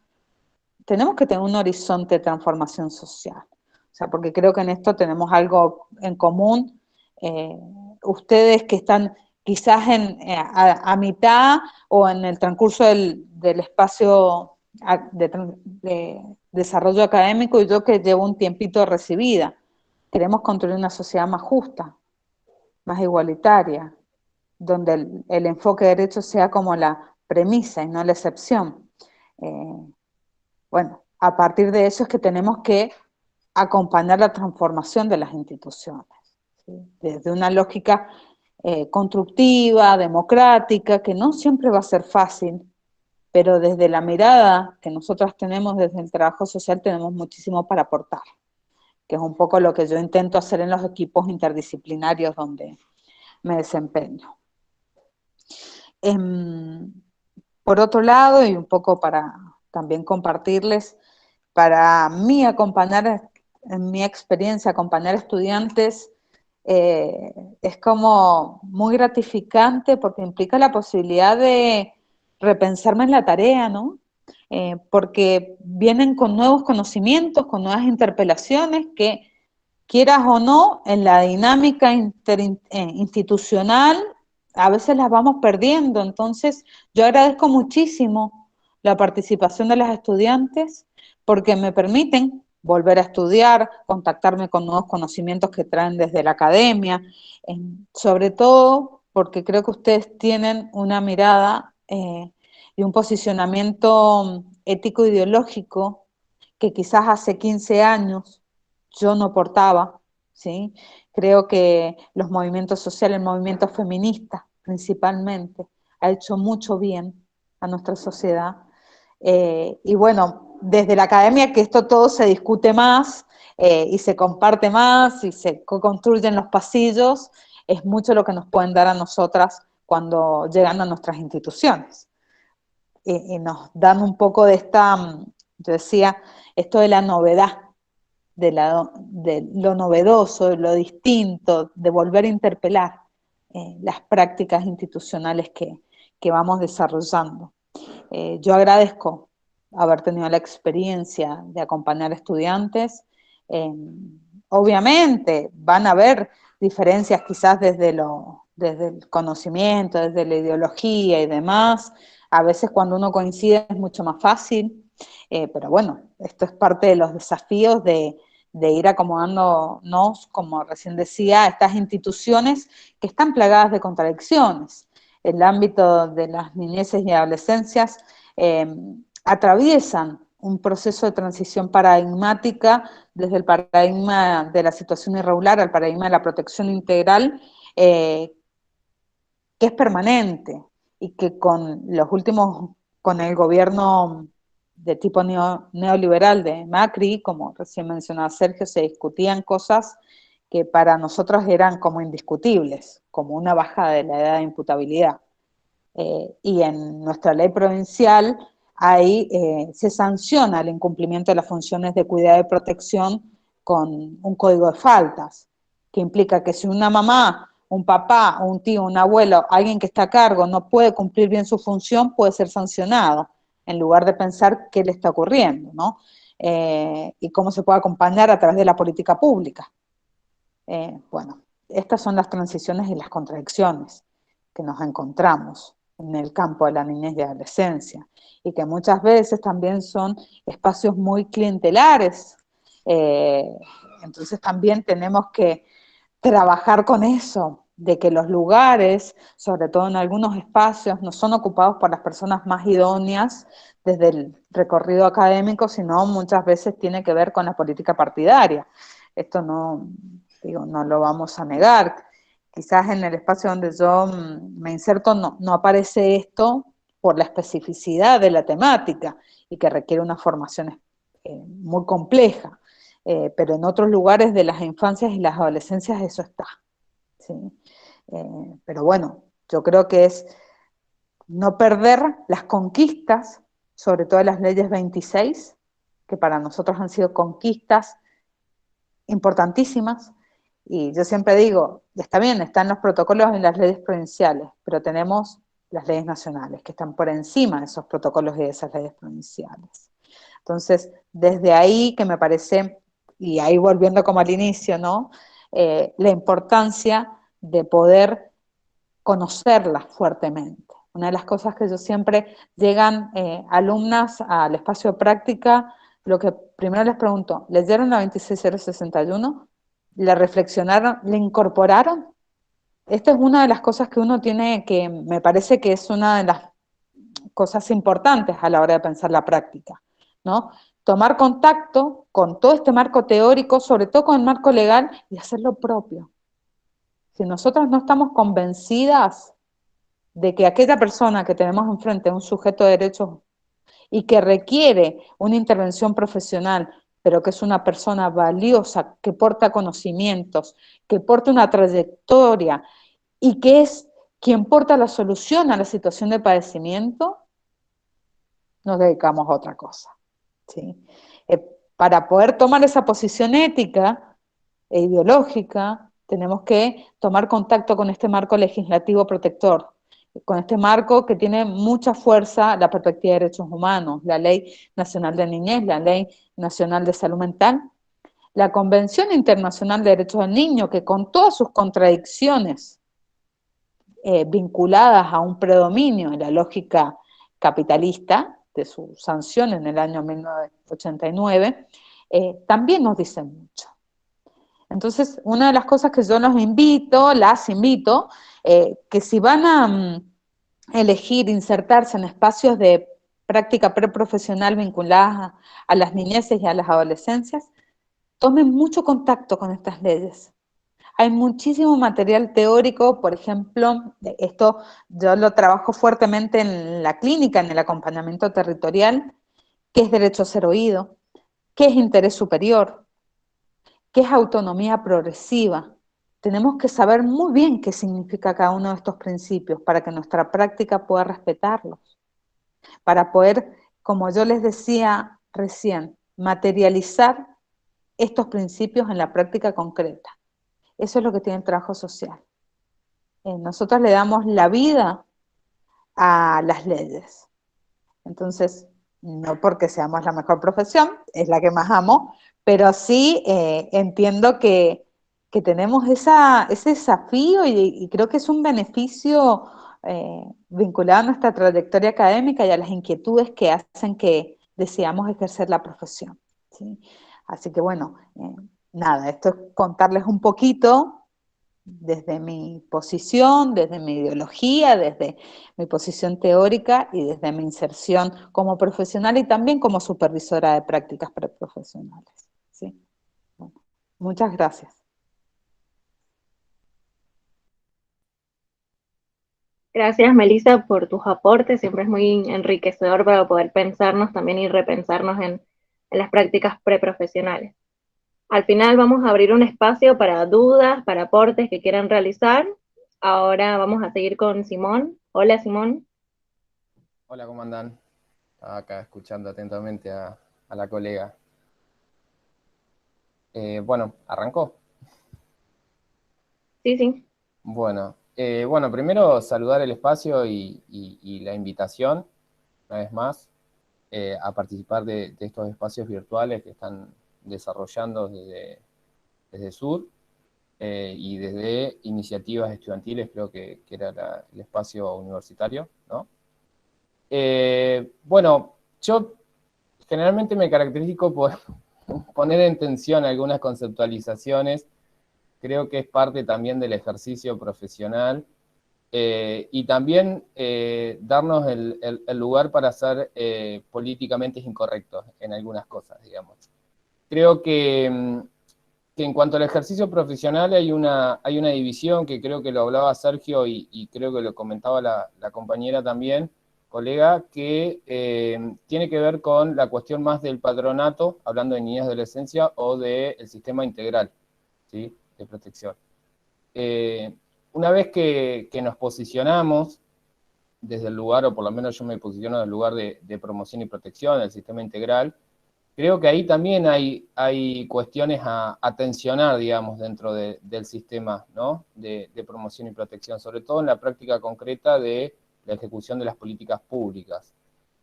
Tenemos que tener un horizonte de transformación social. O sea, porque creo que en esto tenemos algo en común. Eh, Ustedes que están quizás a mitad o en el transcurso del espacio de desarrollo académico, y yo que llevo un tiempito recibida. Queremos construir una sociedad más justa, más igualitaria, donde el enfoque de derechos sea como la premisa y no la excepción. Bueno, a partir de eso es que tenemos que acompañar la transformación de las instituciones, ¿sí? Desde una lógica constructiva, democrática, que no siempre va a ser fácil, pero desde la mirada que nosotros tenemos desde el trabajo social tenemos muchísimo para aportar, que es un poco lo que yo intento hacer en los equipos interdisciplinarios donde me desempeño. Por otro lado, y un poco para también compartirles, para mí acompañar, en mi experiencia, acompañar estudiantes es como muy gratificante porque implica la posibilidad de repensarme en la tarea, ¿no? Porque vienen con nuevos conocimientos, con nuevas interpelaciones que, quieras o no, en la dinámica institucional a veces las vamos perdiendo. Entonces, yo agradezco muchísimo la participación de las estudiantes porque me permiten volver a estudiar, contactarme con nuevos conocimientos que traen desde la academia, sobre todo porque creo que ustedes tienen una mirada y un posicionamiento ético-ideológico que quizás hace 15 años yo no portaba, ¿sí? Creo que los movimientos sociales, el movimiento feminista principalmente, ha hecho mucho bien a nuestra sociedad. Y bueno, desde la academia que esto todo se discute más y se comparte más y se construyen los pasillos, es mucho lo que nos pueden dar a nosotras cuando llegan a nuestras instituciones. Y nos dan un poco de esta, yo decía, esto de la novedad, de lo novedoso, de lo distinto, de volver a interpelar las prácticas institucionales que vamos desarrollando. Yo agradezco haber tenido la experiencia de acompañar estudiantes. Obviamente van a haber diferencias quizás desde el conocimiento, desde la ideología y demás. A veces cuando uno coincide es mucho más fácil, pero bueno, esto es parte de los desafíos de ir acomodándonos, como recién decía, a estas instituciones que están plagadas de contradicciones. El ámbito de las niñeces y adolescencias atraviesan un proceso de transición paradigmática desde el paradigma de la situación irregular al paradigma de la protección integral, que es permanente y que con el gobierno de tipo neoliberal de Macri, como recién mencionaba Sergio, se discutían cosas que para nosotros eran como indiscutibles, como una bajada de la edad de imputabilidad. Y en nuestra ley provincial ahí se sanciona el incumplimiento de las funciones de cuidado y protección con un código de faltas, que implica que si una mamá, un papá, un tío, un abuelo, alguien que está a cargo no puede cumplir bien su función, puede ser sancionado, en lugar de pensar qué le está ocurriendo, ¿no? Y cómo se puede acompañar a través de la política pública. Bueno, estas son las transiciones y las contradicciones que nos encontramos en el campo de la niñez y adolescencia, y que muchas veces también son espacios muy clientelares. Entonces también tenemos que trabajar con eso, de que los lugares, sobre todo en algunos espacios, no son ocupados por las personas más idóneas desde el recorrido académico, sino muchas veces tiene que ver con la política partidaria. Esto no lo vamos a negar. Quizás en el espacio donde yo me inserto no aparece esto por la especificidad de la temática y que requiere una formación muy compleja. Pero en otros lugares de las infancias y las adolescencias eso está, ¿sí? Pero bueno, yo creo que es no perder las conquistas, sobre todo las leyes 26, que para nosotros han sido conquistas importantísimas, y yo siempre digo, está bien, están los protocolos en las leyes provinciales, pero tenemos las leyes nacionales, que están por encima de esos protocolos y de esas leyes provinciales. Entonces, desde ahí que me parece, y ahí volviendo como al inicio, ¿no? La importancia de poder conocerlas fuertemente. Una de las cosas que yo siempre llegan alumnas al espacio de práctica, lo que primero les pregunto, ¿leyeron la 26061? ¿La reflexionaron? ¿La incorporaron? Esta es una de las cosas que uno tiene que, me parece que es una de las cosas importantes a la hora de pensar la práctica, ¿no? tomar contacto con todo este marco teórico, sobre todo con el marco legal, y hacer lo propio. Si nosotras no estamos convencidas de que aquella persona que tenemos enfrente es un sujeto de derechos y que requiere una intervención profesional, pero que es una persona valiosa, que porta conocimientos, que porta una trayectoria y que es quien porta la solución a la situación de padecimiento, nos dedicamos a otra cosa, ¿sí? Para poder tomar esa posición ética e ideológica, tenemos que tomar contacto con este marco legislativo protector, con este marco que tiene mucha fuerza la perspectiva de derechos humanos, la Ley Nacional de Niñez, la Ley Nacional de Salud Mental, la Convención Internacional de Derechos del Niño, que con todas sus contradicciones vinculadas a un predominio en la lógica capitalista de su sanción en el año 1989, también nos dicen mucho. Entonces, una de las cosas que yo las invito, que si van a elegir insertarse en espacios de práctica preprofesional vinculadas a las niñeces y a las adolescencias, tomen mucho contacto con estas leyes. Hay muchísimo material teórico, por ejemplo, esto yo lo trabajo fuertemente en la clínica, en el acompañamiento territorial, qué es derecho a ser oído, qué es interés superior, qué es autonomía progresiva. Tenemos que saber muy bien qué significa cada uno de estos principios para que nuestra práctica pueda respetarlos, para poder, como yo les decía recién, materializar estos principios en la práctica concreta. Eso es lo que tiene el trabajo social. Nosotros le damos la vida a las leyes. Entonces, no porque seamos la mejor profesión, es la que más amo, pero sí entiendo que tenemos ese desafío y creo que es un beneficio vinculado a nuestra trayectoria académica y a las inquietudes que hacen que deseamos ejercer la profesión, ¿sí? Así que bueno, nada, esto es contarles un poquito desde mi posición, desde mi ideología, desde mi posición teórica y desde mi inserción como profesional y también como supervisora de prácticas preprofesionales, ¿sí? Bueno, muchas gracias. Gracias, Melissa, por tus aportes. Siempre es muy enriquecedor para poder pensarnos también y repensarnos en las prácticas preprofesionales. Al final vamos a abrir un espacio para dudas, para aportes que quieran realizar. Ahora vamos a seguir con Simón. Hola, Simón. Hola, ¿cómo andan? Estaba acá escuchando atentamente a la colega. Bueno, ¿arrancó? Sí, sí. Bueno, primero saludar el espacio y la invitación, una vez más, a participar de estos espacios virtuales que están desarrollando desde Sur y desde iniciativas estudiantiles, creo que era el espacio universitario, ¿no? Bueno, yo generalmente me caracterizo por poner en tensión algunas conceptualizaciones, creo que es parte también del ejercicio profesional y también darnos el lugar para ser políticamente incorrectos en algunas cosas, digamos. Creo que en cuanto al ejercicio profesional hay una división que creo que lo hablaba Sergio y creo que lo comentaba la compañera también, colega, que tiene que ver con la cuestión más del patronato, hablando de niñez y adolescencia, o del sistema integral, ¿sí?, de protección. Una vez que nos posicionamos desde el lugar, o por lo menos yo me posiciono desde el lugar de promoción y protección del sistema integral, creo que ahí también hay cuestiones a tensionar, digamos, dentro del sistema, ¿no?, de promoción y protección, sobre todo en la práctica concreta de la ejecución de las políticas públicas,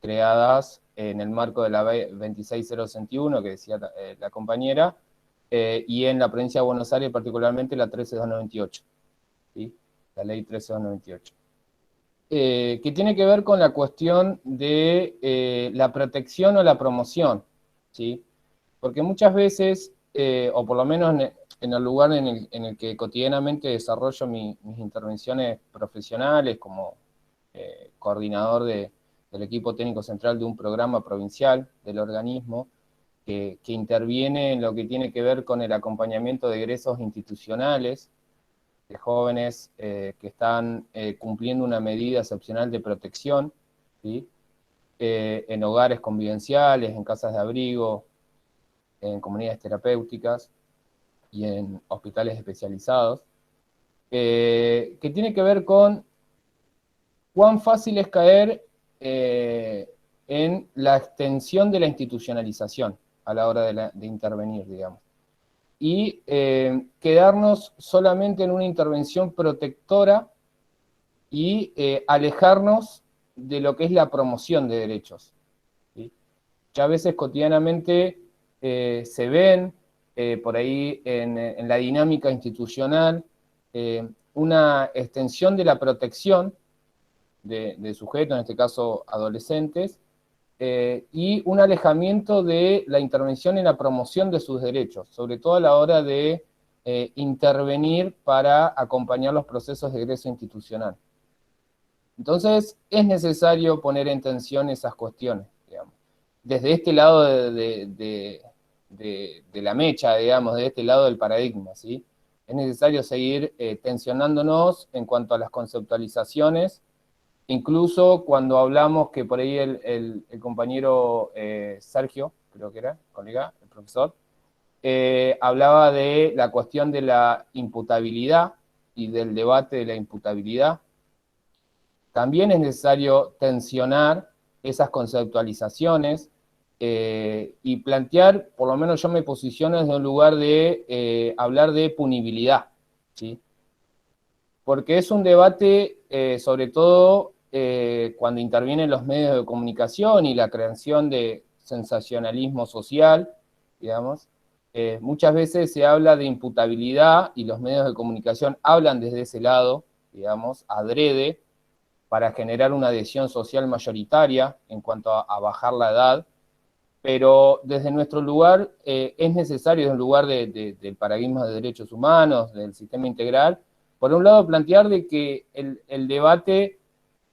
creadas en el marco de la 26061, que decía la compañera, y en la provincia de Buenos Aires, particularmente la 13298, ¿sí?, la ley 13298. Que tiene que ver con la cuestión de la protección o la promoción, ¿sí? Porque muchas veces, o por lo menos en el lugar en el que cotidianamente desarrollo mis intervenciones profesionales como coordinador del equipo técnico central de un programa provincial del organismo, que interviene en lo que tiene que ver con el acompañamiento de egresos institucionales, de jóvenes que están cumpliendo una medida excepcional de protección, ¿sí? En hogares convivenciales, en casas de abrigo, en comunidades terapéuticas y en hospitales especializados, que tiene que ver con cuán fácil es caer en la extensión de la institucionalización a la hora de intervenir, digamos. Y quedarnos solamente en una intervención protectora y alejarnos de lo que es la promoción de derechos, ¿sí? Ya a veces cotidianamente se ven por ahí en la dinámica institucional una extensión de la protección de sujetos, en este caso adolescentes, y un alejamiento de la intervención en la promoción de sus derechos, sobre todo a la hora de intervenir para acompañar los procesos de egreso institucional. Entonces, es necesario poner en tensión esas cuestiones, digamos. Desde este lado de la mecha, digamos, de este lado del paradigma, ¿sí? Es necesario seguir tensionándonos en cuanto a las conceptualizaciones, incluso cuando hablamos que por ahí el compañero Sergio, creo que era, colega, el profesor, hablaba de la cuestión de la imputabilidad y del debate de la imputabilidad. También es necesario tensionar esas conceptualizaciones y plantear, por lo menos yo me posiciono desde un lugar de hablar de punibilidad, ¿sí? Porque es un debate, sobre todo cuando intervienen los medios de comunicación y la creación de sensacionalismo social, digamos, muchas veces se habla de imputabilidad y los medios de comunicación hablan desde ese lado, digamos, adrede, para generar una adhesión social mayoritaria en cuanto a bajar la edad, pero desde nuestro lugar es necesario, desde un lugar del paradigma de derechos humanos, del sistema integral, por un lado plantear de que el debate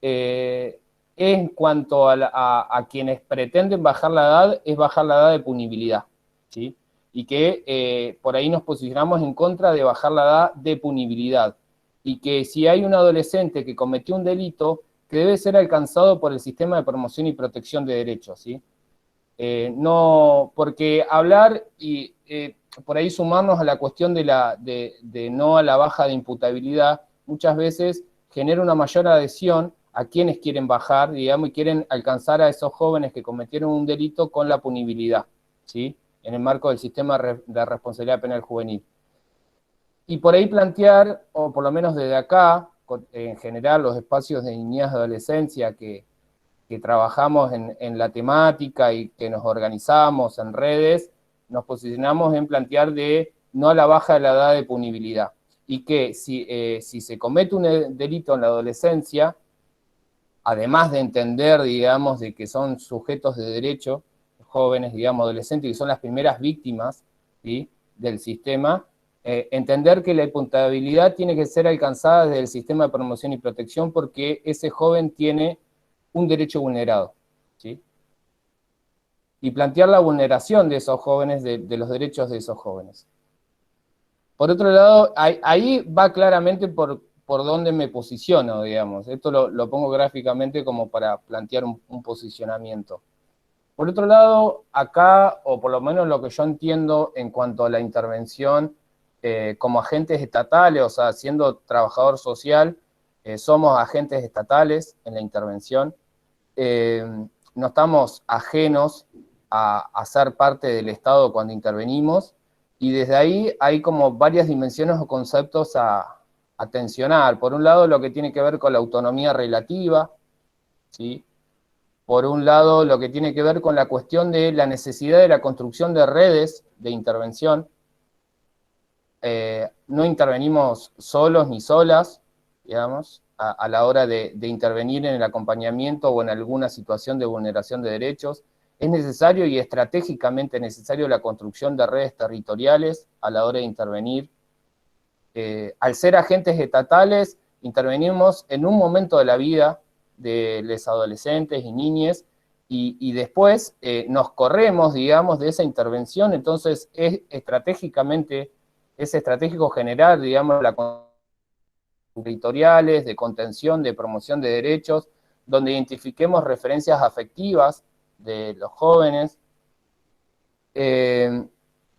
en cuanto a quienes pretenden bajar la edad, es bajar la edad de punibilidad, ¿sí? Y que por ahí nos posicionamos en contra de bajar la edad de punibilidad, y que si hay un adolescente que cometió un delito, que debe ser alcanzado por el sistema de promoción y protección de derechos, ¿sí? No, porque hablar y por ahí sumarnos a la cuestión de no a la baja de imputabilidad, muchas veces genera una mayor adhesión a quienes quieren bajar, digamos, y quieren alcanzar a esos jóvenes que cometieron un delito con la punibilidad, ¿sí? En el marco del sistema de responsabilidad penal juvenil. Y por ahí plantear, o por lo menos desde acá, en general los espacios de niñez y adolescencia que trabajamos en la temática y que nos organizamos en redes, nos posicionamos en plantear de no a la baja de la edad de punibilidad. Y que si se comete un delito en la adolescencia, además de entender, digamos, de que son sujetos de derecho, jóvenes, digamos, adolescentes, que son las primeras víctimas, ¿sí?, del sistema, entender que la imputabilidad tiene que ser alcanzada desde el sistema de promoción y protección porque ese joven tiene un derecho vulnerado, ¿sí? Y plantear la vulneración de esos jóvenes, de los derechos de esos jóvenes. Por otro lado, ahí va claramente por dónde me posiciono, digamos. Esto lo pongo gráficamente como para plantear un posicionamiento. Por otro lado, acá, o por lo menos lo que yo entiendo en cuanto a la intervención como agentes estatales, o sea, siendo trabajador social, somos agentes estatales en la intervención. No estamos ajenos a ser parte del Estado cuando intervenimos, y desde ahí hay como varias dimensiones o conceptos a tensionar. Por un lado, lo que tiene que ver con la autonomía relativa, ¿sí? Por un lado, lo que tiene que ver con la cuestión de la necesidad de la construcción de redes de intervención. No intervenimos solos ni solas, digamos, a la hora de intervenir en el acompañamiento o en alguna situación de vulneración de derechos. Es necesario y estratégicamente necesario la construcción de redes territoriales a la hora de intervenir. Al ser agentes estatales, intervenimos en un momento de la vida de los adolescentes y niñes y después nos corremos, digamos, de esa intervención. Entonces es estratégico generar, digamos, territoriales, de contención, de promoción de derechos, donde identifiquemos referencias afectivas de los jóvenes.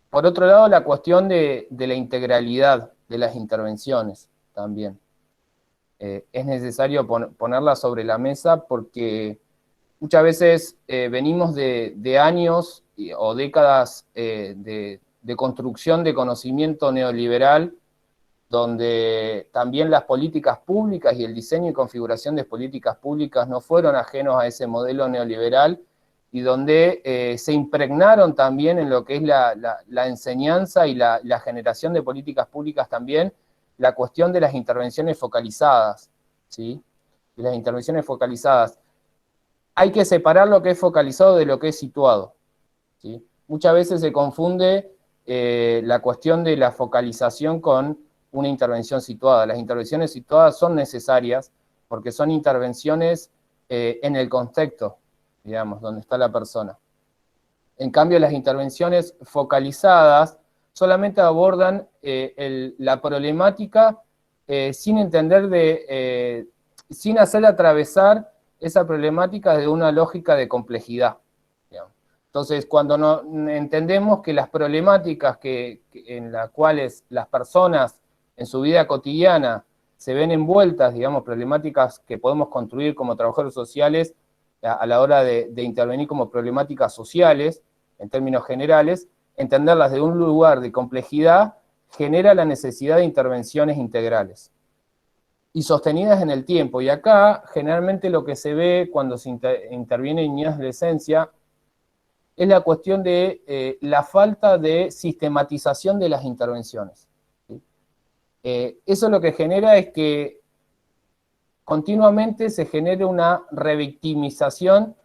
Por otro lado, la cuestión de la integralidad de las intervenciones también. Es necesario ponerla sobre la mesa porque muchas veces venimos de años o décadas de construcción de conocimiento neoliberal, donde también las políticas públicas y el diseño y configuración de políticas públicas no fueron ajenos a ese modelo neoliberal, y donde se impregnaron también en lo que es la enseñanza y la generación de políticas públicas también, la cuestión de las intervenciones focalizadas, ¿sí? Y las intervenciones focalizadas. Hay que separar lo que es focalizado de lo que es situado, ¿sí? Muchas veces se confunde la cuestión de la focalización con una intervención situada. Las intervenciones situadas son necesarias porque son intervenciones en el contexto, digamos, donde está la persona. En cambio, las intervenciones focalizadas solamente abordan la problemática sin entender sin hacer atravesar esa problemática de una lógica de complejidad, digamos. Entonces, cuando no entendemos que las problemáticas en las cuales las personas en su vida cotidiana se ven envueltas, digamos, problemáticas que podemos construir como trabajadores sociales a la hora de intervenir como problemáticas sociales, en términos generales, entenderlas de un lugar de complejidad genera la necesidad de intervenciones integrales y sostenidas en el tiempo. Y acá, generalmente lo que se ve cuando se interviene en niñez y adolescencia es la cuestión de la falta de sistematización de las intervenciones, ¿sí? Eso lo que genera es que continuamente se genere una revictimización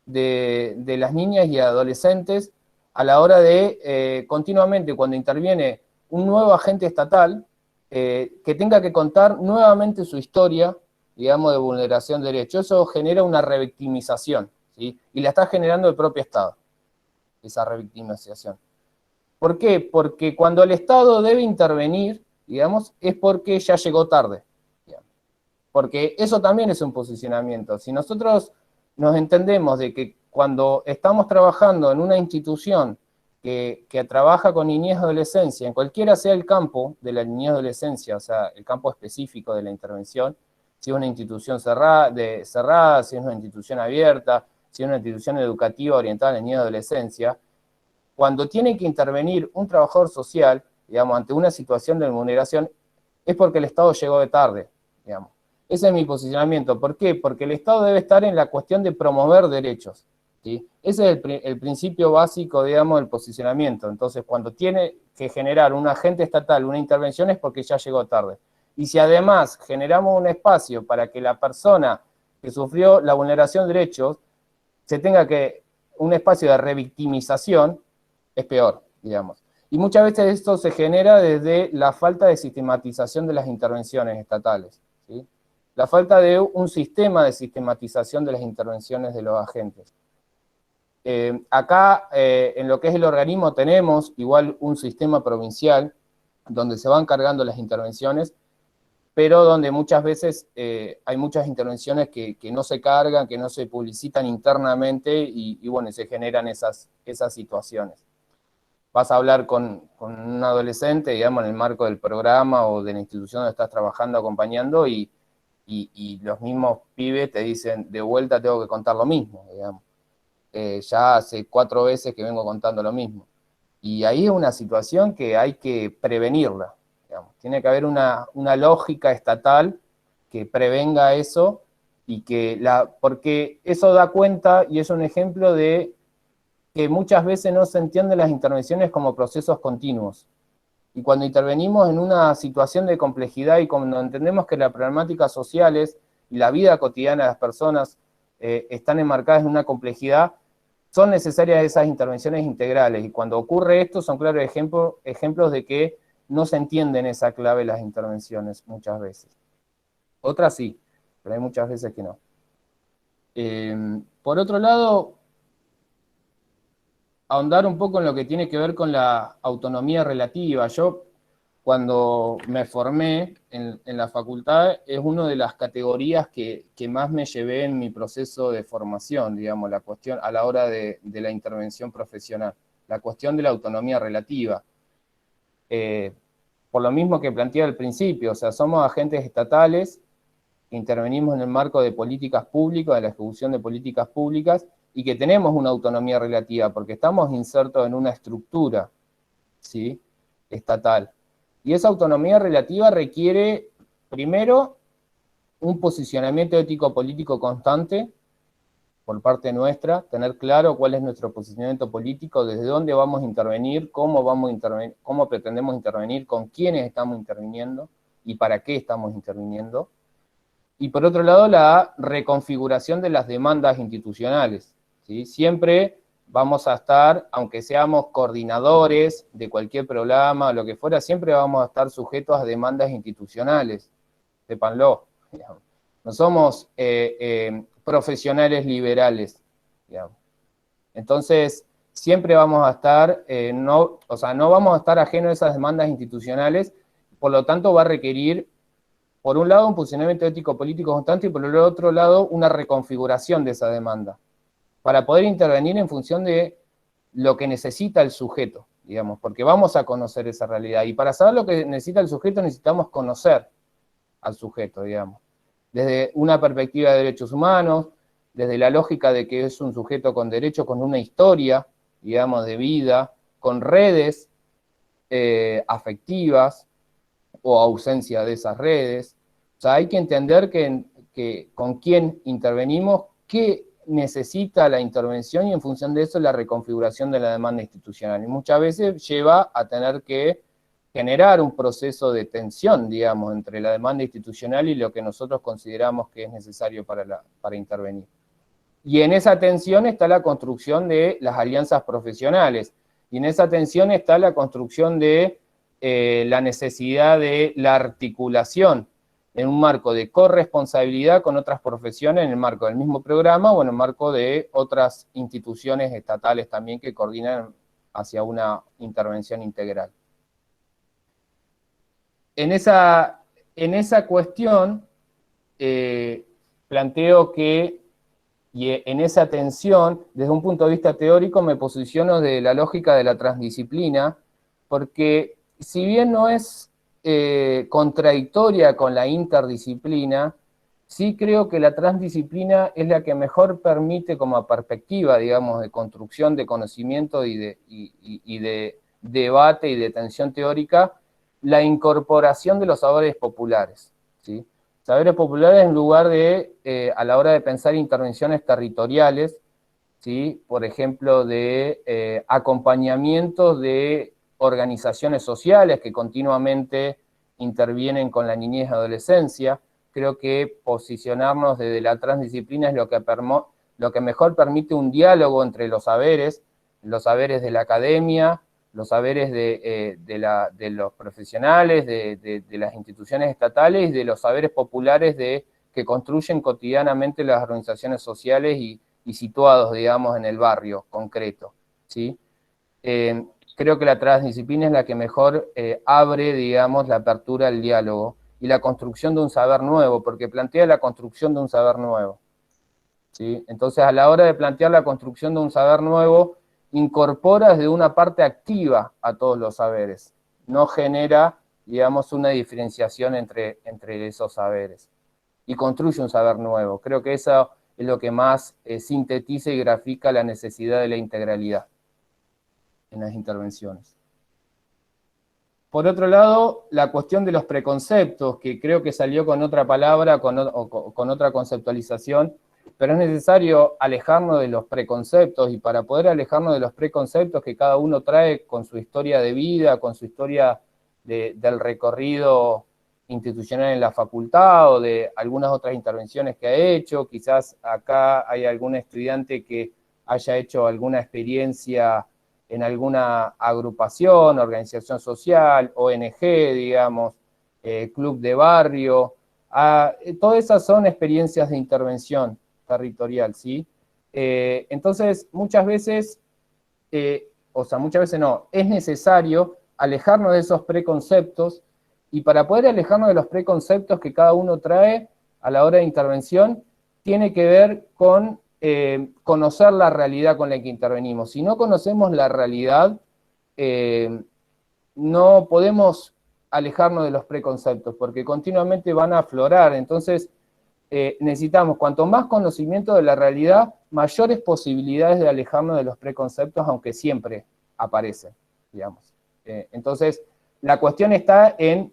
de las niñas y adolescentes a la hora de continuamente, cuando interviene un nuevo agente estatal, que tenga que contar nuevamente su historia, digamos, de vulneración de derechos. Eso genera una revictimización, ¿sí? Y la está generando el propio Estado, esa revictimización. ¿Por qué? Porque cuando el Estado debe intervenir, digamos, es porque ya llegó tarde, digamos. Porque eso también es un posicionamiento. Si nosotros nos entendemos de que cuando estamos trabajando en una institución que trabaja con niñez y adolescencia, en cualquiera sea el campo de la niñez y adolescencia, o sea, el campo específico de la intervención, si es una institución cerrada, si es una institución abierta, si es una institución educativa orientada a la niñez y adolescencia, cuando tiene que intervenir un trabajador social, digamos, ante una situación de vulneración, es porque el Estado llegó de tarde, digamos. Ese es mi posicionamiento. ¿Por qué? Porque el Estado debe estar en la cuestión de promover derechos, ¿sí? Ese es el principio básico, digamos, del posicionamiento. Entonces, cuando tiene que generar un agente estatal una intervención es porque ya llegó tarde. Y si además generamos un espacio para que la persona que sufrió la vulneración de derechos se tenga un espacio de revictimización, es peor, digamos. Y muchas veces esto se genera desde la falta de sistematización de las intervenciones estatales, ¿sí? La falta de un sistema de sistematización de las intervenciones de los agentes. Acá, en lo que es el organismo, tenemos igual un sistema provincial donde se van cargando las intervenciones, pero donde muchas veces hay muchas intervenciones que no se cargan, que no se publicitan internamente y bueno, se generan esas situaciones. Vas a hablar con un adolescente, digamos, en el marco del programa o de la institución donde estás trabajando, acompañando, y los mismos pibes te dicen, de vuelta tengo que contar lo mismo, digamos. Ya hace 4 veces que vengo contando lo mismo. Y ahí es una situación que hay que prevenirla, digamos. Tiene que haber una lógica estatal que prevenga eso, y porque eso da cuenta y es un ejemplo de que muchas veces no se entienden las intervenciones como procesos continuos. Y cuando intervenimos en una situación de complejidad y cuando entendemos que las problemáticas sociales y la vida cotidiana de las personas están enmarcadas en una complejidad, son necesarias esas intervenciones integrales. Y cuando ocurre esto, son claros ejemplos de que no se entienden esa clave de las intervenciones muchas veces. Otras sí, pero hay muchas veces que no. Por otro lado, ahondar un poco en lo que tiene que ver con la autonomía relativa. Yo, cuando me formé en la facultad, es una de las categorías que más me llevé en mi proceso de formación, digamos, la cuestión a la hora de la intervención profesional, la cuestión de la autonomía relativa. Por lo mismo que planteé al principio, o sea, somos agentes estatales, intervenimos en el marco de políticas públicas, de la ejecución de políticas públicas, y que tenemos una autonomía relativa, porque estamos insertos en una estructura, ¿sí?, estatal. Y esa autonomía relativa requiere, primero, un posicionamiento ético-político constante por parte nuestra, tener claro cuál es nuestro posicionamiento político, desde dónde vamos a intervenir, cómo vamos a intervenir, cómo pretendemos intervenir, con quiénes estamos interviniendo y para qué estamos interviniendo. Y por otro lado, la reconfiguración de las demandas institucionales, ¿sí? Siempre vamos a estar, aunque seamos coordinadores de cualquier programa o lo que fuera, siempre vamos a estar sujetos a demandas institucionales, sépanlo. No somos profesionales liberales, digamos. Entonces, siempre vamos a estar, no vamos a estar ajenos a esas demandas institucionales, por lo tanto va a requerir, por un lado, un posicionamiento ético-político constante y por el otro lado, una reconfiguración de esa demanda, para poder intervenir en función de lo que necesita el sujeto, digamos, porque vamos a conocer esa realidad. Y para saber lo que necesita el sujeto necesitamos conocer al sujeto, digamos. Desde una perspectiva de derechos humanos, desde la lógica de que es un sujeto con derechos, con una historia, digamos, de vida, con redes afectivas o ausencia de esas redes. O sea, hay que entender que con quién intervenimos, qué necesita la intervención y en función de eso la reconfiguración de la demanda institucional. Y muchas veces lleva a tener que generar un proceso de tensión, digamos, entre la demanda institucional y lo que nosotros consideramos que es necesario para intervenir. Y en esa tensión está la construcción de las alianzas profesionales, y en esa tensión está la construcción de la necesidad de la articulación en un marco de corresponsabilidad con otras profesiones, en el marco del mismo programa o en el marco de otras instituciones estatales también que coordinan hacia una intervención integral. En esa cuestión, planteo que, y en esa tensión, desde un punto de vista teórico, me posiciono de la lógica de la transdisciplina, porque si bien no es contradictoria con la interdisciplina, sí creo que la transdisciplina es la que mejor permite como perspectiva, digamos, de construcción de conocimiento y de debate y de tensión teórica, la incorporación de los saberes populares, ¿sí? Saberes populares en lugar de, a la hora de pensar intervenciones territoriales, ¿sí? Por ejemplo, de acompañamientos de organizaciones sociales que continuamente intervienen con la niñez y adolescencia. Creo que posicionarnos desde la transdisciplina es lo que mejor permite un diálogo entre los saberes de la academia, los saberes de los profesionales, de las instituciones estatales y de los saberes populares que construyen cotidianamente las organizaciones sociales y situados, digamos, en el barrio concreto, ¿sí? Creo que la transdisciplina es la que mejor abre, digamos, la apertura al diálogo y la construcción de un saber nuevo, porque plantea la construcción de un saber nuevo, ¿sí? Entonces, a la hora de plantear la construcción de un saber nuevo, incorpora desde una parte activa a todos los saberes, no genera, digamos, una diferenciación entre esos saberes, y construye un saber nuevo. Creo que eso es lo que más sintetiza y grafica la necesidad de la integralidad en las intervenciones. Por otro lado, la cuestión de los preconceptos, que creo que salió con otra palabra, con otra conceptualización, pero es necesario alejarnos de los preconceptos, y para poder alejarnos de los preconceptos que cada uno trae con su historia de vida, con su historia del recorrido institucional en la facultad o de algunas otras intervenciones que ha hecho. Quizás acá hay algún estudiante que haya hecho alguna experiencia en alguna agrupación, organización social, ONG, digamos, club de barrio. Todas esas son experiencias de intervención territorial, ¿sí? Entonces, muchas veces, muchas veces no, es necesario alejarnos de esos preconceptos, y para poder alejarnos de los preconceptos que cada uno trae a la hora de intervención, tiene que ver con conocer la realidad con la que intervenimos. Si no conocemos la realidad, no podemos alejarnos de los preconceptos, porque continuamente van a aflorar. Entonces, necesitamos, cuanto más conocimiento de la realidad, mayores posibilidades de alejarnos de los preconceptos, aunque siempre aparecen, digamos. Entonces, la cuestión está en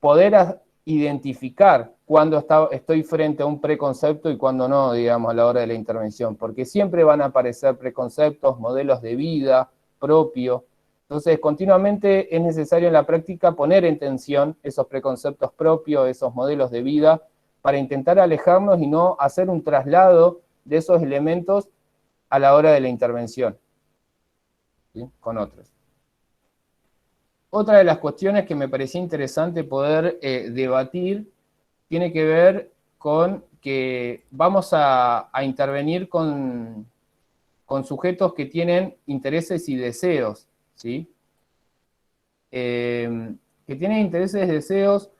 poder identificar cuando estoy frente a un preconcepto y cuando no, digamos, a la hora de la intervención, porque siempre van a aparecer preconceptos, modelos de vida propio. Entonces, continuamente es necesario en la práctica poner en tensión esos preconceptos propios, esos modelos de vida, para intentar alejarnos y no hacer un traslado de esos elementos a la hora de la intervención, ¿sí? Con otros. Otra de las cuestiones que me parecía interesante poder debatir tiene que ver con que vamos a intervenir con sujetos que tienen intereses y deseos, ¿sí? Que tienen intereses y deseos,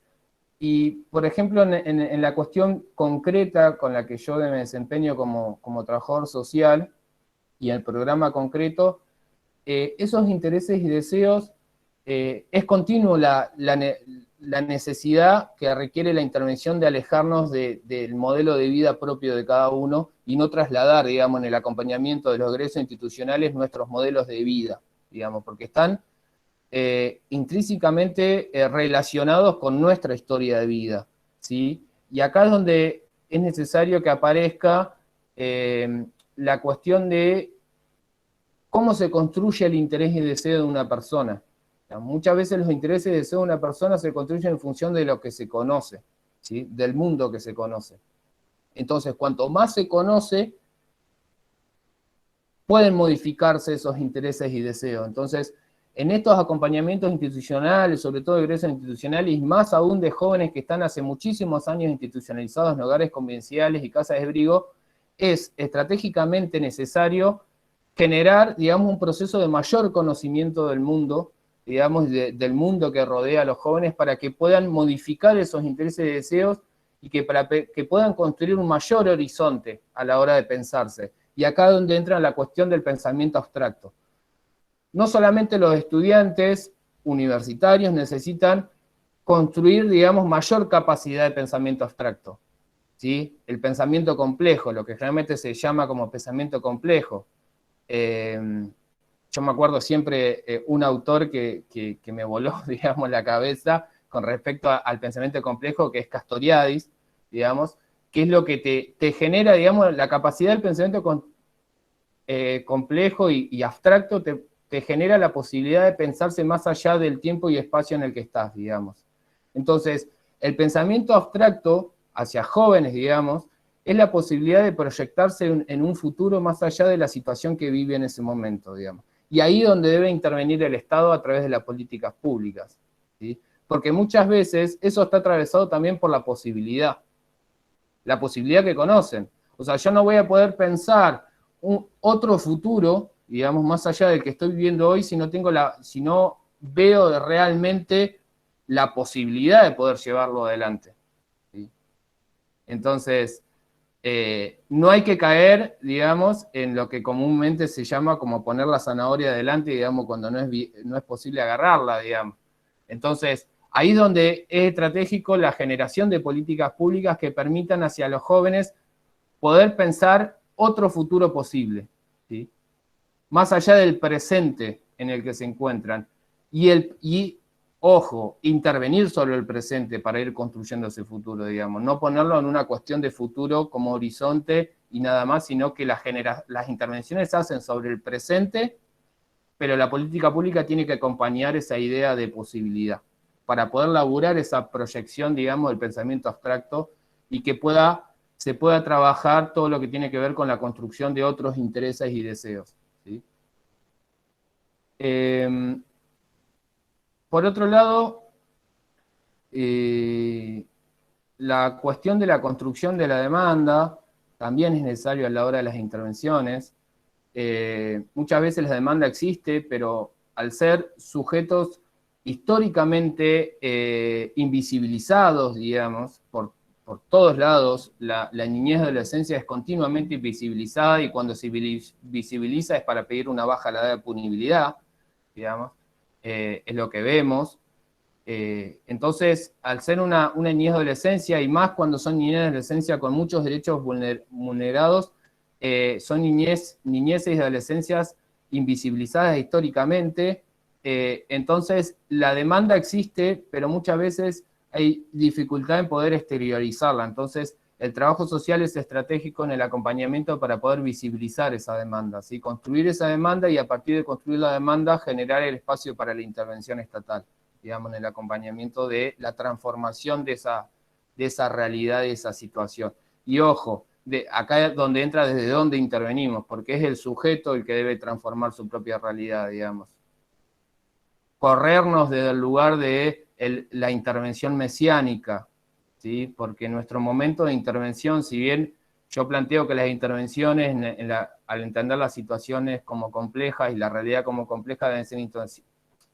y por ejemplo en la cuestión concreta con la que yo me desempeño como trabajador social y el programa concreto, esos intereses y deseos, es continuo la necesidad que requiere la intervención de alejarnos del modelo de vida propio de cada uno y no trasladar, digamos, en el acompañamiento de los egresos institucionales nuestros modelos de vida, digamos, porque están intrínsecamente relacionados con nuestra historia de vida, ¿sí? Y acá es donde es necesario que aparezca la cuestión de cómo se construye el interés y deseo de una persona. Muchas veces los intereses y deseos de una persona se construyen en función de lo que se conoce, ¿sí? Del mundo que se conoce. Entonces, cuanto más se conoce, pueden modificarse esos intereses y deseos. Entonces, en estos acompañamientos institucionales, sobre todo egresos institucionales, y más aún de jóvenes que están hace muchísimos años institucionalizados en hogares convivenciales y casas de abrigo, es estratégicamente necesario generar, digamos, un proceso de mayor conocimiento del mundo, digamos, del mundo que rodea a los jóvenes, para que puedan modificar esos intereses y deseos y que puedan construir un mayor horizonte a la hora de pensarse. Y acá es donde entra la cuestión del pensamiento abstracto. No solamente los estudiantes universitarios necesitan construir, digamos, mayor capacidad de pensamiento abstracto, ¿sí? El pensamiento complejo, lo que generalmente se llama como pensamiento complejo. Yo me acuerdo siempre un autor que me voló, digamos, la cabeza con respecto al pensamiento complejo, que es Castoriadis, digamos, que es lo que te genera, digamos, la capacidad del pensamiento complejo y abstracto, te genera la posibilidad de pensarse más allá del tiempo y espacio en el que estás, digamos. Entonces, el pensamiento abstracto hacia jóvenes, digamos, es la posibilidad de proyectarse en un futuro más allá de la situación que vive en ese momento, digamos. Y ahí es donde debe intervenir el Estado a través de las políticas públicas, ¿sí? Porque muchas veces eso está atravesado también por la posibilidad que conocen. O sea, yo no voy a poder pensar otro futuro, digamos, más allá del que estoy viviendo hoy, si no veo realmente la posibilidad de poder llevarlo adelante, ¿sí? Entonces, no hay que caer, digamos, en lo que comúnmente se llama como poner la zanahoria adelante, digamos, cuando no es posible agarrarla, digamos. Entonces, ahí es donde es estratégico la generación de políticas públicas que permitan hacia los jóvenes poder pensar otro futuro posible, ¿sí? Más allá del presente en el que se encuentran. Y ojo, intervenir sobre el presente para ir construyendo ese futuro, digamos. No ponerlo en una cuestión de futuro como horizonte y nada más, sino que las intervenciones se hacen sobre el presente, pero la política pública tiene que acompañar esa idea de posibilidad para poder laburar esa proyección, digamos, del pensamiento abstracto y que se pueda trabajar todo lo que tiene que ver con la construcción de otros intereses y deseos, ¿sí? Por otro lado, la cuestión de la construcción de la demanda también es necesario a la hora de las intervenciones. Muchas veces la demanda existe, pero al ser sujetos históricamente invisibilizados, digamos, por todos lados, la niñez y adolescencia es continuamente invisibilizada, y cuando se visibiliza es para pedir una baja a la edad de punibilidad, digamos, es lo que vemos. Entonces, al ser una niñez y adolescencia, y más cuando son niñez y adolescencia con muchos derechos vulnerados, son niñeces y adolescencias invisibilizadas históricamente. Entonces, la demanda existe, pero muchas veces hay dificultad en poder exteriorizarla. Entonces, el trabajo social es estratégico en el acompañamiento para poder visibilizar esa demanda, ¿sí? Construir esa demanda, y a partir de construir la demanda, generar el espacio para la intervención estatal, digamos, en el acompañamiento de la transformación de esa realidad, de esa situación. Y ojo, acá es donde entra desde dónde intervenimos, porque es el sujeto el que debe transformar su propia realidad, digamos. Corrernos desde el lugar de la intervención mesiánica, ¿sí? Porque nuestro momento de intervención, si bien yo planteo que las intervenciones, al entender las situaciones como complejas y la realidad como compleja, deben ser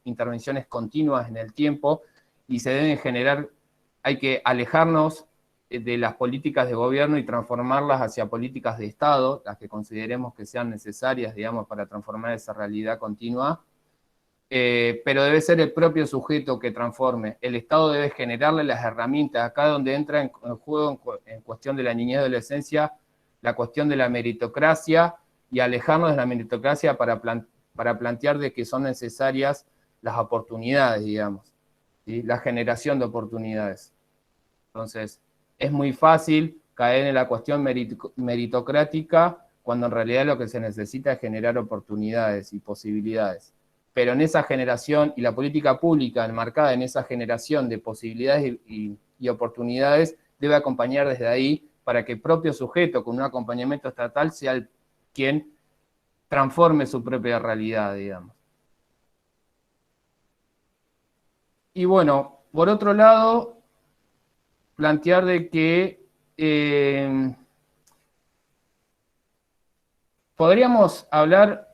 intervenciones continuas en el tiempo, y se deben generar, hay que alejarnos de las políticas de gobierno y transformarlas hacia políticas de Estado, las que consideremos que sean necesarias, digamos, para transformar esa realidad continua. Pero debe ser el propio sujeto que transforme. El Estado debe generarle las herramientas. Acá donde entra en juego, en cuestión de la niñez y adolescencia, la cuestión de la meritocracia, y alejarnos de la meritocracia para plantear de que son necesarias las oportunidades, digamos, ¿sí? La generación de oportunidades. Entonces, es muy fácil caer en la cuestión meritocrática, cuando en realidad lo que se necesita es generar oportunidades y posibilidades. Pero en esa generación, y la política pública enmarcada en esa generación de posibilidades y oportunidades, debe acompañar desde ahí, para que el propio sujeto, con un acompañamiento estatal, sea quien transforme su propia realidad, digamos. Y bueno, por otro lado, plantear de que podríamos hablar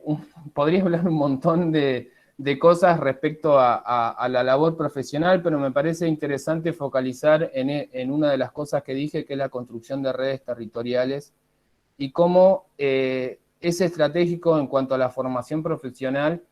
un montón de cosas respecto a la labor profesional, pero me parece interesante focalizar en una de las cosas que dije, que es la construcción de redes territoriales, y cómo es estratégico en cuanto a la formación profesional,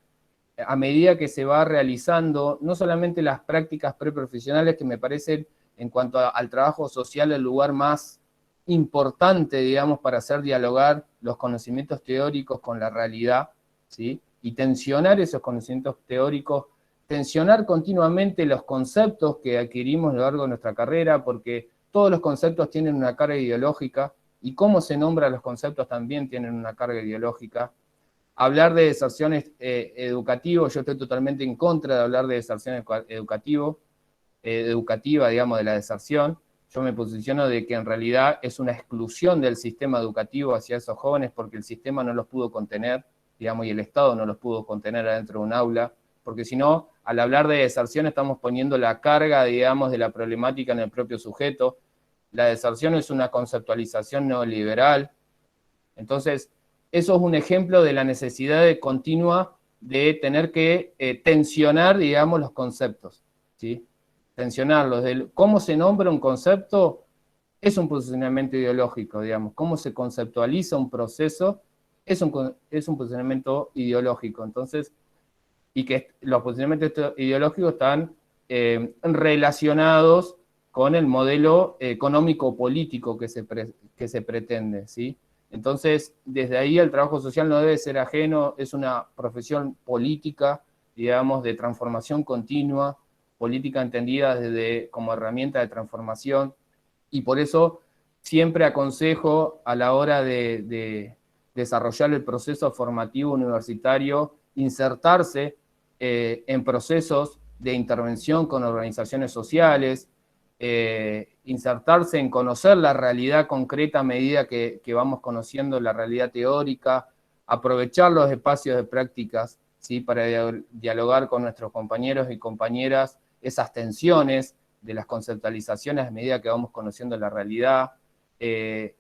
a medida que se va realizando, no solamente las prácticas preprofesionales, que me parecen, en cuanto al trabajo social, el lugar más importante, digamos, para hacer dialogar los conocimientos teóricos con la realidad, ¿sí? Y tensionar esos conocimientos teóricos, tensionar continuamente los conceptos que adquirimos a lo largo de nuestra carrera, porque todos los conceptos tienen una carga ideológica, y cómo se nombran los conceptos también tienen una carga ideológica. Hablar de deserciones educativas, yo estoy totalmente en contra de hablar de deserción educativa, digamos, de la deserción. Yo me posiciono de que en realidad es una exclusión del sistema educativo hacia esos jóvenes, porque el sistema no los pudo contener, digamos, y el Estado no los pudo contener adentro de un aula, porque si no, al hablar de deserción estamos poniendo la carga, digamos, de la problemática en el propio sujeto. La deserción es una conceptualización neoliberal. Entonces, eso es un ejemplo de la necesidad continua de tener que tensionar, digamos, los conceptos, ¿sí? Tensionarlos. Cómo se nombra un concepto es un posicionamiento ideológico, digamos. Cómo se conceptualiza un proceso es un posicionamiento ideológico. Entonces, y que los posicionamientos ideológicos están relacionados con el modelo económico-político que se pretende, ¿sí? Entonces, desde ahí el trabajo social no debe ser ajeno, es una profesión política, digamos, de transformación continua, política entendida como herramienta de transformación, y por eso siempre aconsejo, a la hora de desarrollar el proceso formativo universitario, insertarse en procesos de intervención con organizaciones sociales, insertarse en conocer la realidad concreta a medida que vamos conociendo la realidad teórica, aprovechar los espacios de prácticas, ¿sí? Para dialogar con nuestros compañeros y compañeras esas tensiones de las conceptualizaciones a medida que vamos conociendo la realidad,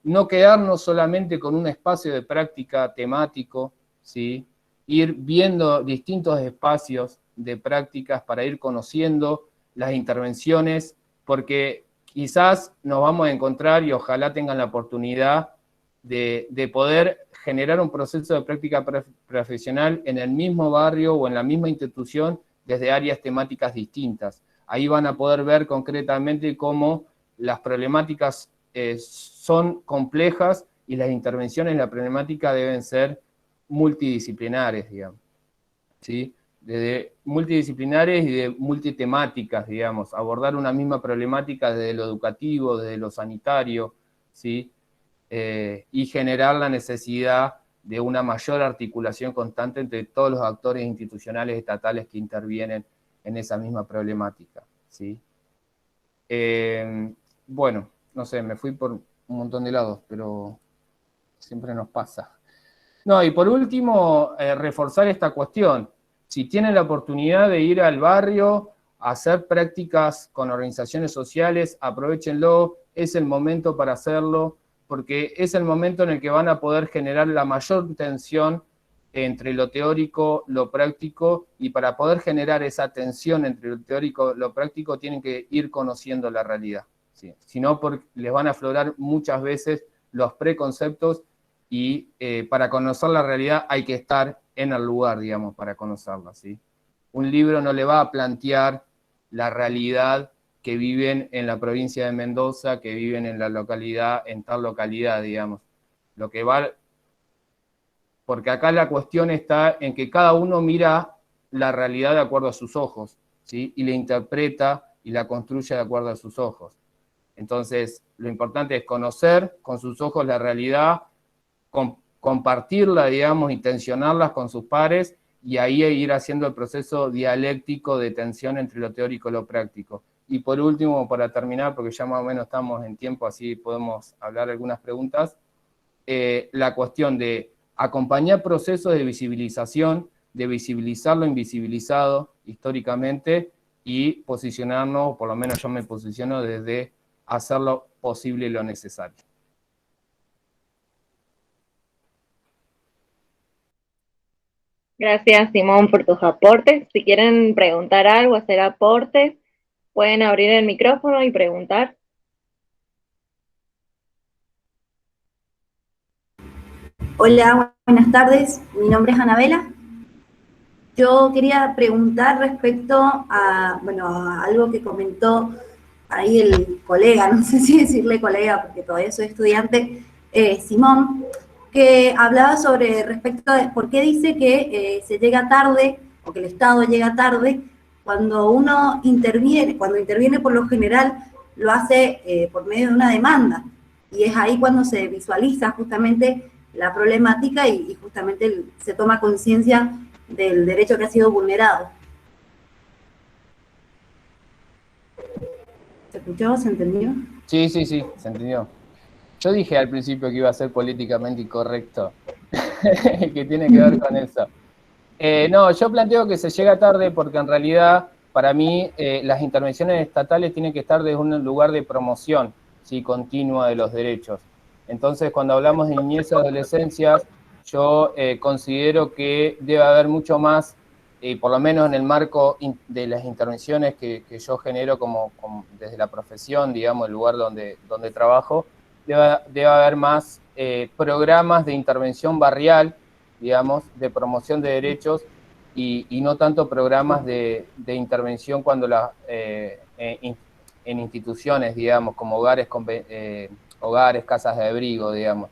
no quedarnos solamente con un espacio de práctica temático, ¿sí? Ir viendo distintos espacios de prácticas para ir conociendo las intervenciones, porque quizás nos vamos a encontrar, y ojalá tengan la oportunidad, de poder generar un proceso de práctica profesional en el mismo barrio o en la misma institución desde áreas temáticas distintas. Ahí van a poder ver concretamente cómo las problemáticas son complejas y las intervenciones en la problemática deben ser multidisciplinares, digamos, ¿sí? Desde multidisciplinares y de multitemáticas, digamos, abordar una misma problemática desde lo educativo, desde lo sanitario, ¿sí? Y generar la necesidad de una mayor articulación constante entre todos los actores institucionales estatales que intervienen en esa misma problemática, ¿sí? Bueno, no sé, me fui por un montón de lados, pero siempre nos pasa. No, y por último, reforzar esta cuestión. Si tienen la oportunidad de ir al barrio a hacer prácticas con organizaciones sociales, aprovéchenlo, es el momento para hacerlo, porque es el momento en el que van a poder generar la mayor tensión entre lo teórico, lo práctico, y para poder generar esa tensión entre lo teórico y lo práctico tienen que ir conociendo la realidad, ¿sí? Si no, les van a aflorar muchas veces los preconceptos, y para conocer la realidad hay que estar en el lugar, digamos, para conocerla, ¿sí? Un libro no le va a plantear la realidad que viven en la provincia de Mendoza, que viven en la localidad, en tal localidad, digamos. Lo que va, porque acá la cuestión está en que cada uno mira la realidad de acuerdo a sus ojos, ¿sí? Y la interpreta y la construye de acuerdo a sus ojos. Entonces, lo importante es conocer con sus ojos la realidad, compartirla, digamos, y tensionarlas con sus pares, y ahí ir haciendo el proceso dialéctico de tensión entre lo teórico y lo práctico. Y por último, para terminar, porque ya más o menos estamos en tiempo, así podemos hablar algunas preguntas, la cuestión de acompañar procesos de visibilización, de visibilizar lo invisibilizado históricamente, y posicionarnos, por lo menos yo me posiciono desde hacer lo posible y lo necesario. Gracias, Simón, por tus aportes. Si quieren preguntar algo, hacer aportes, pueden abrir el micrófono y preguntar. Hola, buenas tardes. Mi nombre es Anabela. Yo quería preguntar respecto a, bueno, a algo que comentó ahí el colega, no sé si decirle colega porque todavía soy estudiante, Simón, que hablaba sobre respecto a por qué dice que se llega tarde, o que el Estado llega tarde, cuando uno interviene, cuando interviene por lo general lo hace por medio de una demanda, y es ahí cuando se visualiza justamente la problemática y justamente se toma conciencia del derecho que ha sido vulnerado. ¿Se escuchó? ¿Se entendió? Sí, sí, sí, se entendió. Yo dije al principio que iba a ser políticamente incorrecto, que tiene que ver con eso. No, yo planteo que se llega tarde porque en realidad, para mí, las intervenciones estatales tienen que estar desde un lugar de promoción, ¿sí?, continua de los derechos. Entonces, cuando hablamos de niñez y adolescencia, yo considero que debe haber mucho más, por lo menos en el marco de las intervenciones que yo genero como desde la profesión, digamos, el lugar donde trabajo, debe haber más programas de intervención barrial, digamos, de promoción de derechos, y no tanto programas de intervención cuando en instituciones, digamos, como hogares, casas de abrigo, digamos.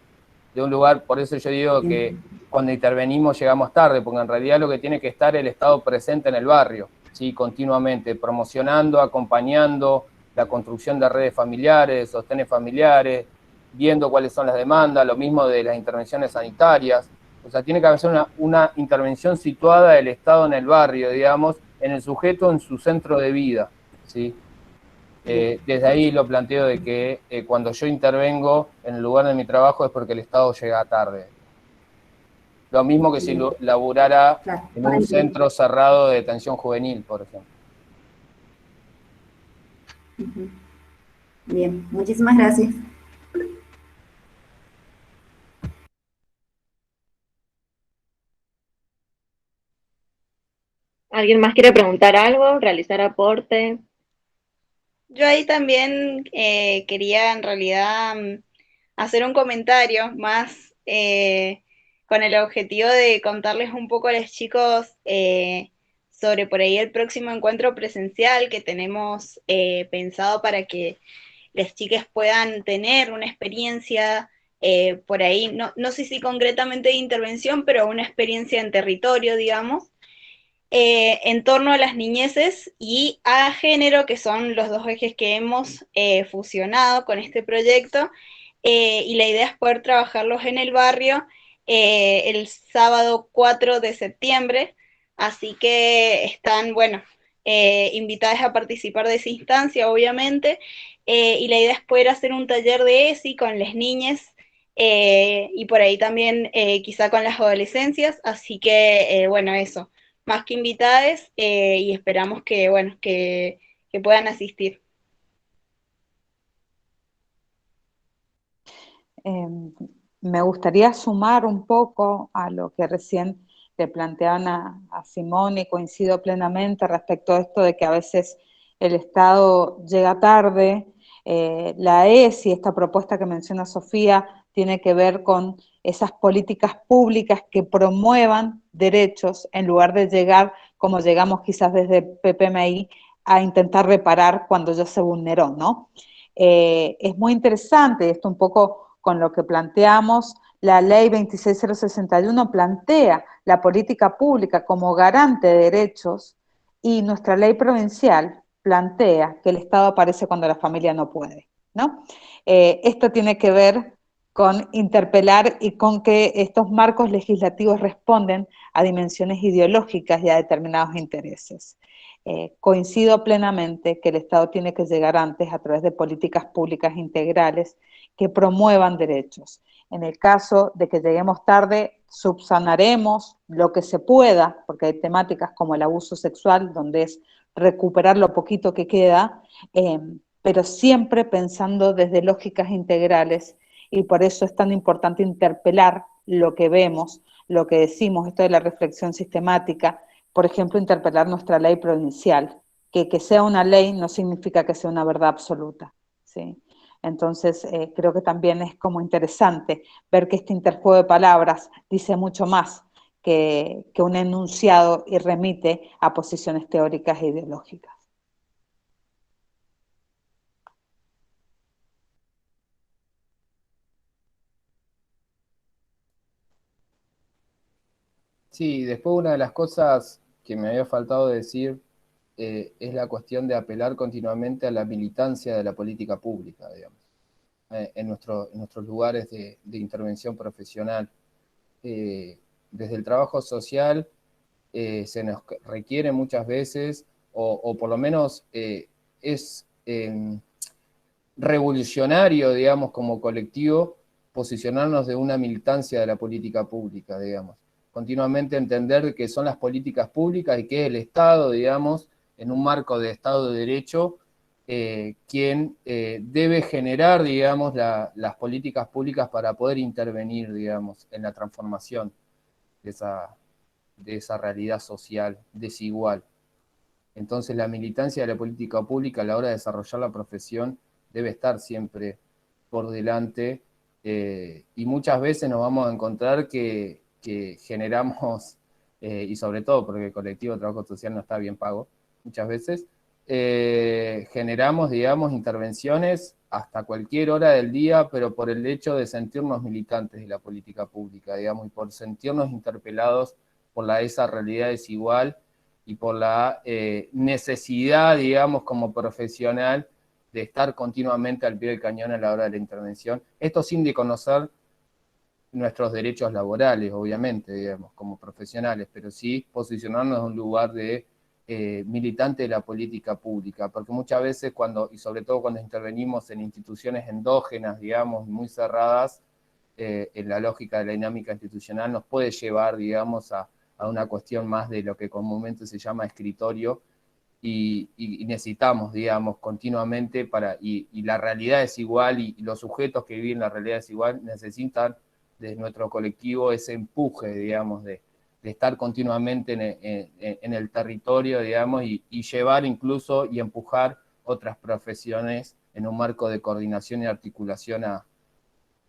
De un lugar, por eso yo digo que cuando intervenimos llegamos tarde, porque en realidad lo que tiene que estar el Estado presente en el barrio, ¿sí?, continuamente, promocionando, acompañando la construcción de redes familiares, sostenes familiares, viendo cuáles son las demandas, lo mismo de las intervenciones sanitarias. O sea, tiene que haber una intervención situada del Estado en el barrio, digamos, en el sujeto, en su centro de vida, ¿sí? Desde ahí lo planteo de que cuando yo intervengo en el lugar de mi trabajo es porque el Estado llega tarde. Lo mismo que si laburara en un centro cerrado de detención juvenil, por ejemplo. Bien, muchísimas gracias. ¿Alguien más quiere preguntar algo, realizar aporte? Yo ahí también quería en realidad hacer un comentario más con el objetivo de contarles un poco a los chicos sobre por ahí el próximo encuentro presencial que tenemos pensado para que las chicas puedan tener una experiencia por ahí, no sé si concretamente de intervención, pero una experiencia en territorio, digamos, en torno a las niñeces y a género, que son los dos ejes que hemos fusionado con este proyecto, y la idea es poder trabajarlos en el barrio el sábado 4 de septiembre, así que están, bueno, invitadas a participar de esa instancia, obviamente, y la idea es poder hacer un taller de ESI con las niñas, y por ahí también quizá con las adolescencias, así que, bueno, eso más que invitadas y esperamos que, bueno, que puedan asistir. Me gustaría sumar un poco a lo que recién le planteaban a Simón y coincido plenamente respecto a esto de que a veces el Estado llega tarde. La ESI, esta propuesta que menciona Sofía, tiene que ver con esas políticas públicas que promuevan derechos en lugar de llegar, como llegamos quizás desde PPMI, a intentar reparar cuando ya se vulneró, ¿no? Es muy interesante, esto un poco con lo que planteamos, la ley 26061 plantea la política pública como garante de derechos y nuestra ley provincial plantea que el Estado aparece cuando la familia no puede, ¿no? Esto tiene que ver con interpelar y con que estos marcos legislativos responden a dimensiones ideológicas y a determinados intereses. Coincido plenamente que el Estado tiene que llegar antes a través de políticas públicas integrales que promuevan derechos. En el caso de que lleguemos tarde, subsanaremos lo que se pueda, porque hay temáticas como el abuso sexual, donde es recuperar lo poquito que queda, pero siempre pensando desde lógicas integrales, y por eso es tan importante interpelar lo que vemos, lo que decimos, esto de la reflexión sistemática, por ejemplo, interpelar nuestra ley provincial, que sea una ley no significa que sea una verdad absoluta, ¿sí? Entonces, creo que también es como interesante ver que este interjuego de palabras dice mucho más que un enunciado y remite a posiciones teóricas e ideológicas. Sí, después una de las cosas que me había faltado decir es la cuestión de apelar continuamente a la militancia de la política pública, digamos, en nuestros lugares de intervención profesional. Desde el trabajo social se nos requiere muchas veces, o por lo menos es revolucionario, digamos, como colectivo, posicionarnos de una militancia de la política pública, digamos. Continuamente entender que son las políticas públicas y que es el Estado, digamos, en un marco de Estado de Derecho, quien debe generar, digamos, las políticas públicas para poder intervenir, digamos, en la transformación de esa realidad social desigual. Entonces la militancia de la política pública a la hora de desarrollar la profesión debe estar siempre por delante, y muchas veces nos vamos a encontrar que generamos, y sobre todo porque el colectivo de trabajo social no está bien pago, muchas veces, generamos, digamos, intervenciones hasta cualquier hora del día, pero por el hecho de sentirnos militantes de la política pública, digamos, y por sentirnos interpelados por esa realidad desigual y por la necesidad, digamos, como profesional de estar continuamente al pie del cañón a la hora de la intervención. Esto sin desconocer nuestros derechos laborales, obviamente, digamos, como profesionales, pero sí posicionarnos en un lugar de militante de la política pública, porque muchas veces y sobre todo cuando intervenimos en instituciones endógenas, digamos, muy cerradas, en la lógica de la dinámica institucional, nos puede llevar, digamos, a una cuestión más de lo que comúnmente se llama escritorio, y necesitamos, digamos, continuamente y la realidad es igual, y los sujetos que viven la realidad es igual, necesitan de nuestro colectivo ese empuje, digamos, de estar continuamente en el territorio, digamos, y llevar incluso y empujar otras profesiones en un marco de coordinación y articulación a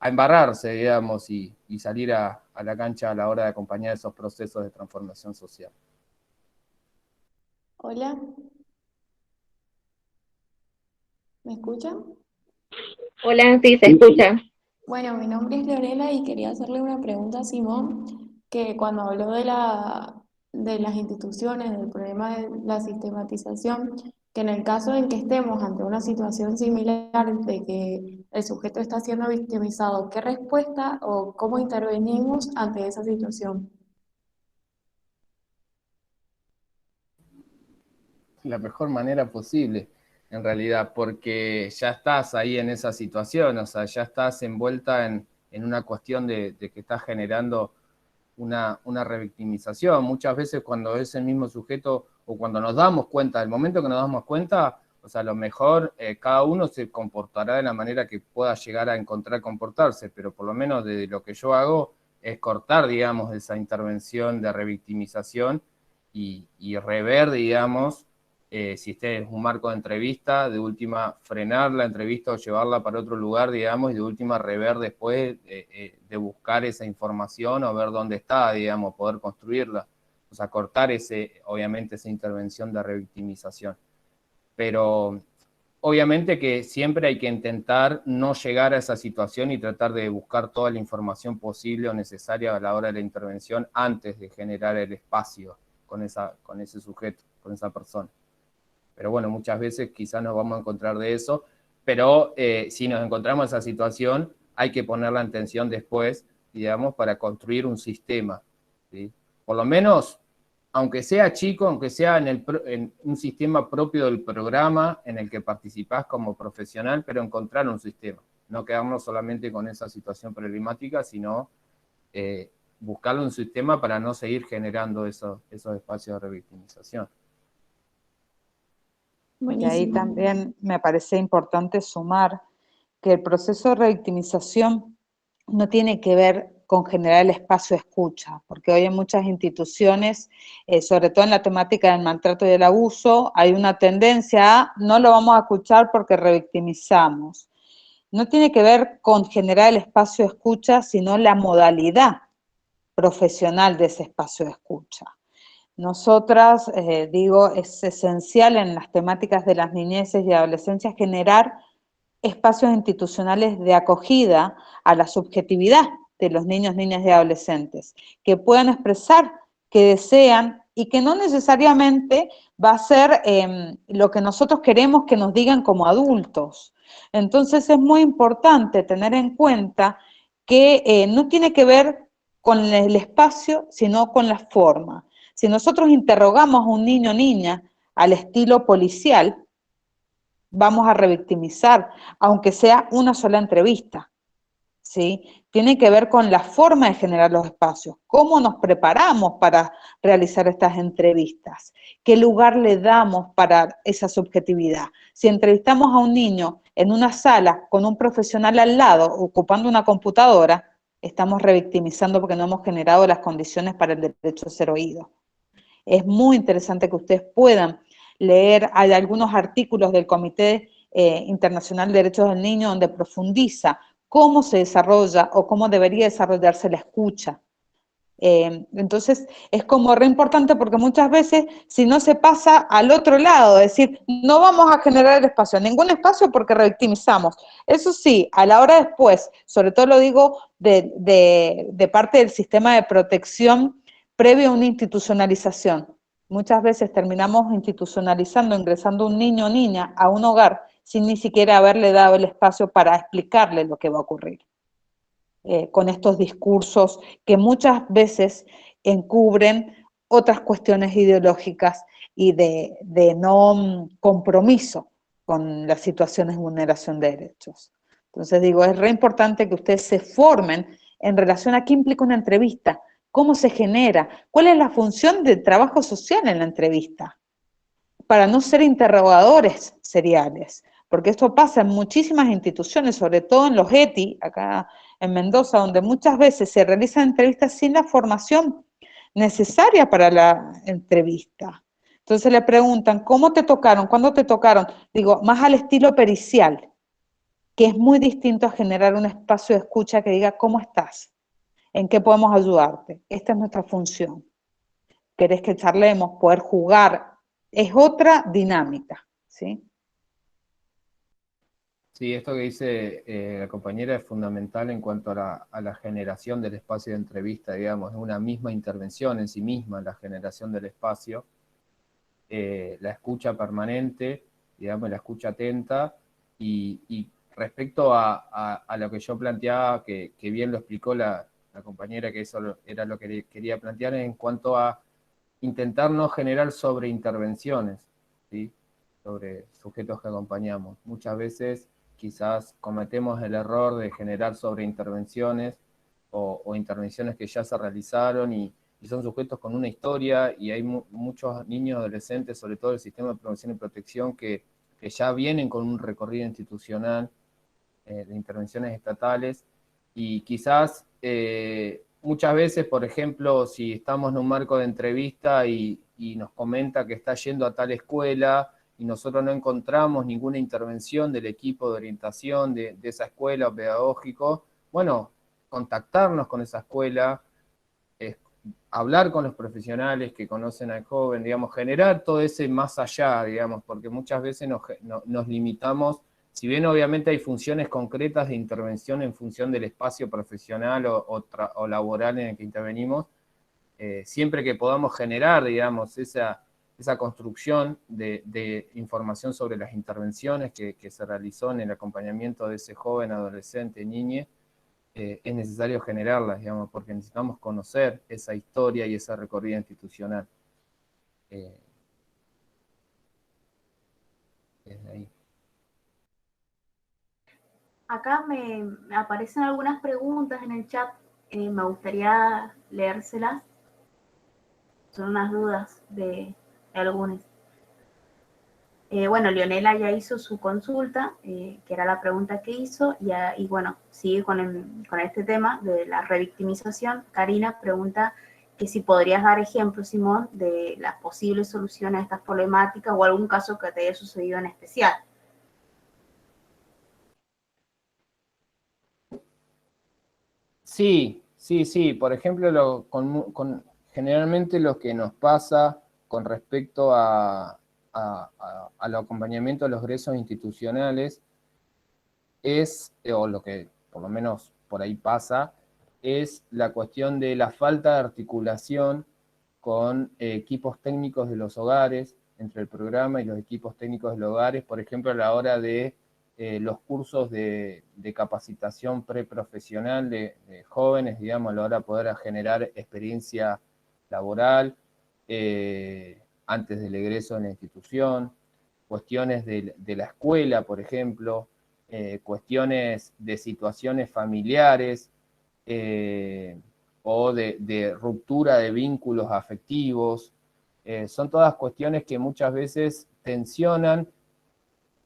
embarrarse, digamos, y salir a la cancha a la hora de acompañar esos procesos de transformación social. Hola, ¿me escuchan? Hola, sí, se escucha. Bueno, mi nombre es Lorena y quería hacerle una pregunta a Simón, que cuando habló de las instituciones, del problema de la sistematización, que en el caso en que estemos ante una situación similar de que el sujeto está siendo victimizado, ¿qué respuesta o cómo intervenimos ante esa situación? La mejor manera posible, en realidad, porque ya estás ahí en esa situación, o sea, ya estás envuelta en una cuestión de que estás generando una revictimización. Muchas veces cuando es el mismo sujeto, o cuando nos damos cuenta, el momento que nos damos cuenta, o sea, a lo mejor cada uno se comportará de la manera que pueda llegar a encontrar comportarse, pero por lo menos de lo que yo hago es cortar, digamos, esa intervención de revictimización y rever, digamos, si este es un marco de entrevista, de última frenar la entrevista o llevarla para otro lugar, digamos, y de última rever después de buscar esa información o ver dónde está, digamos, poder construirla. O sea, cortar obviamente esa intervención de revictimización. Pero obviamente que siempre hay que intentar no llegar a esa situación y tratar de buscar toda la información posible o necesaria a la hora de la intervención antes de generar el espacio con ese sujeto, con esa persona. Pero bueno, muchas veces quizás nos vamos a encontrar de eso, pero si nos encontramos en esa situación, hay que ponerla en tensión después, digamos, para construir un sistema, ¿sí? Por lo menos, aunque sea chico, aunque sea en un sistema propio del programa en el que participás como profesional, pero encontrar un sistema, no quedarnos solamente con esa situación problemática, sino buscarle un sistema para no seguir generando esos espacios de revictimización. Y ahí también me parece importante sumar que el proceso de revictimización no tiene que ver con generar el espacio de escucha, porque hoy en muchas instituciones, sobre todo en la temática del maltrato y del abuso, hay una tendencia a no lo vamos a escuchar porque revictimizamos. No tiene que ver con generar el espacio de escucha, sino la modalidad profesional de ese espacio de escucha. Nosotras, es esencial en las temáticas de las niñeces y adolescencias generar espacios institucionales de acogida a la subjetividad de los niños, niñas y adolescentes, que puedan expresar que desean y que no necesariamente va a ser lo que nosotros queremos que nos digan como adultos. Entonces es muy importante tener en cuenta que no tiene que ver con el espacio, sino con la forma. Si nosotros interrogamos a un niño o niña al estilo policial, vamos a revictimizar, aunque sea una sola entrevista, ¿sí? Tiene que ver con la forma de generar los espacios, cómo nos preparamos para realizar estas entrevistas, qué lugar le damos para esa subjetividad. Si entrevistamos a un niño en una sala con un profesional al lado, ocupando una computadora, estamos revictimizando porque no hemos generado las condiciones para el derecho a ser oído. Es muy interesante que ustedes puedan leer, hay algunos artículos del Comité Internacional de Derechos del Niño donde profundiza cómo se desarrolla o cómo debería desarrollarse la escucha. Entonces, es como re importante porque muchas veces, si no se pasa al otro lado, es decir, no vamos a generar el espacio, ningún espacio porque revictimizamos. Eso sí, a la hora después, sobre todo lo digo de parte del sistema de protección previo a una institucionalización. Muchas veces terminamos institucionalizando, ingresando un niño o niña a un hogar sin ni siquiera haberle dado el espacio para explicarle lo que va a ocurrir. Con estos discursos que muchas veces encubren otras cuestiones ideológicas y de no compromiso con las situaciones de vulneración de derechos. Entonces digo, es re importante que ustedes se formen en relación a qué implica una entrevista, cómo se genera, cuál es la función del trabajo social en la entrevista, para no ser interrogadores seriales, porque esto pasa en muchísimas instituciones, sobre todo en los ETI, acá en Mendoza, donde muchas veces se realizan entrevistas sin la formación necesaria para la entrevista. Entonces le preguntan, ¿cómo te tocaron? ¿Cuándo te tocaron? Digo, más al estilo pericial, que es muy distinto a generar un espacio de escucha que diga, ¿cómo estás? ¿En qué podemos ayudarte? Esta es nuestra función. ¿Querés que charlemos? Poder jugar. Es otra dinámica, ¿sí? Sí, esto que dice la compañera es fundamental en cuanto a la generación del espacio de entrevista, digamos, es una misma intervención en sí misma, la generación del espacio, la escucha permanente, digamos, la escucha atenta, y respecto a lo que yo planteaba, que bien lo explicó la compañera, que eso era lo que quería plantear en cuanto a intentar no generar sobreintervenciones, ¿sí? Sobre sujetos que acompañamos. Muchas veces quizás cometemos el error de generar sobreintervenciones o intervenciones que ya se realizaron y son sujetos con una historia, y hay muchos niños, adolescentes, sobre todo el sistema de prevención y protección, que ya vienen con un recorrido institucional de intervenciones estatales, y quizás muchas veces, por ejemplo, si estamos en un marco de entrevista y nos comenta que está yendo a tal escuela y nosotros no encontramos ninguna intervención del equipo de orientación de esa escuela o pedagógico, bueno, contactarnos con esa escuela, hablar con los profesionales que conocen al joven, digamos, generar todo ese más allá, digamos, porque muchas veces nos limitamos, si bien obviamente hay funciones concretas de intervención en función del espacio profesional o laboral en el que intervenimos, siempre que podamos generar, digamos, esa construcción de información sobre las intervenciones que se realizó en el acompañamiento de ese joven, adolescente, niñe, es necesario generarlas, digamos, porque necesitamos conocer esa historia y esa recorrida institucional. Desde ahí. Acá me aparecen algunas preguntas en el chat, me gustaría leérselas. Son unas dudas de algunos. Bueno, Leonela ya hizo su consulta, que era la pregunta que hizo, y bueno, sigue con este tema de la revictimización. Karina pregunta que si podrías dar ejemplos, Simón, de las posibles soluciones a estas problemáticas o algún caso que te haya sucedido en especial. Sí. Por ejemplo, generalmente lo que nos pasa con respecto al acompañamiento de los egresos institucionales es, o lo que por lo menos por ahí pasa, es la cuestión de la falta de articulación con equipos técnicos de los hogares, entre el programa y los equipos técnicos de los hogares, por ejemplo, a la hora de los cursos de capacitación preprofesional de jóvenes, digamos, a la hora de poder generar experiencia laboral antes del egreso en la institución, cuestiones de la escuela, por ejemplo, cuestiones de situaciones familiares o de ruptura de vínculos afectivos. Son todas cuestiones que muchas veces tensionan.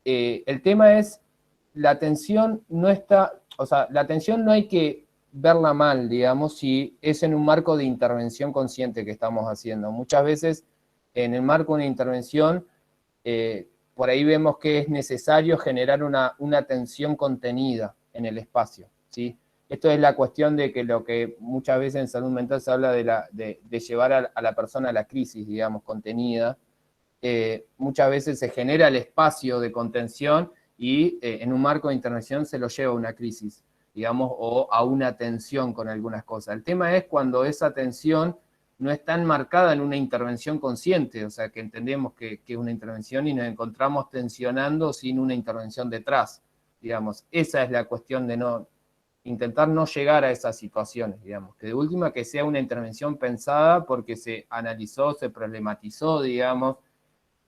El tema es, la tensión no está, o sea, la tensión no hay que verla mal, digamos, si es en un marco de intervención consciente que estamos haciendo. Muchas veces en el marco de una intervención, por ahí vemos que es necesario generar una tensión contenida en el espacio, ¿sí? Esto es la cuestión de que lo que muchas veces en salud mental se habla de llevar a la persona a la crisis, digamos, contenida. Muchas veces se genera el espacio de contención y en un marco de intervención se lo lleva a una crisis, digamos, o a una tensión con algunas cosas. El tema es cuando esa tensión no está enmarcada en una intervención consciente, o sea, que entendemos que es una intervención y nos encontramos tensionando sin una intervención detrás, digamos. Esa es la cuestión de intentar no llegar a esas situaciones, digamos. Que de última que sea una intervención pensada porque se analizó, se problematizó, digamos,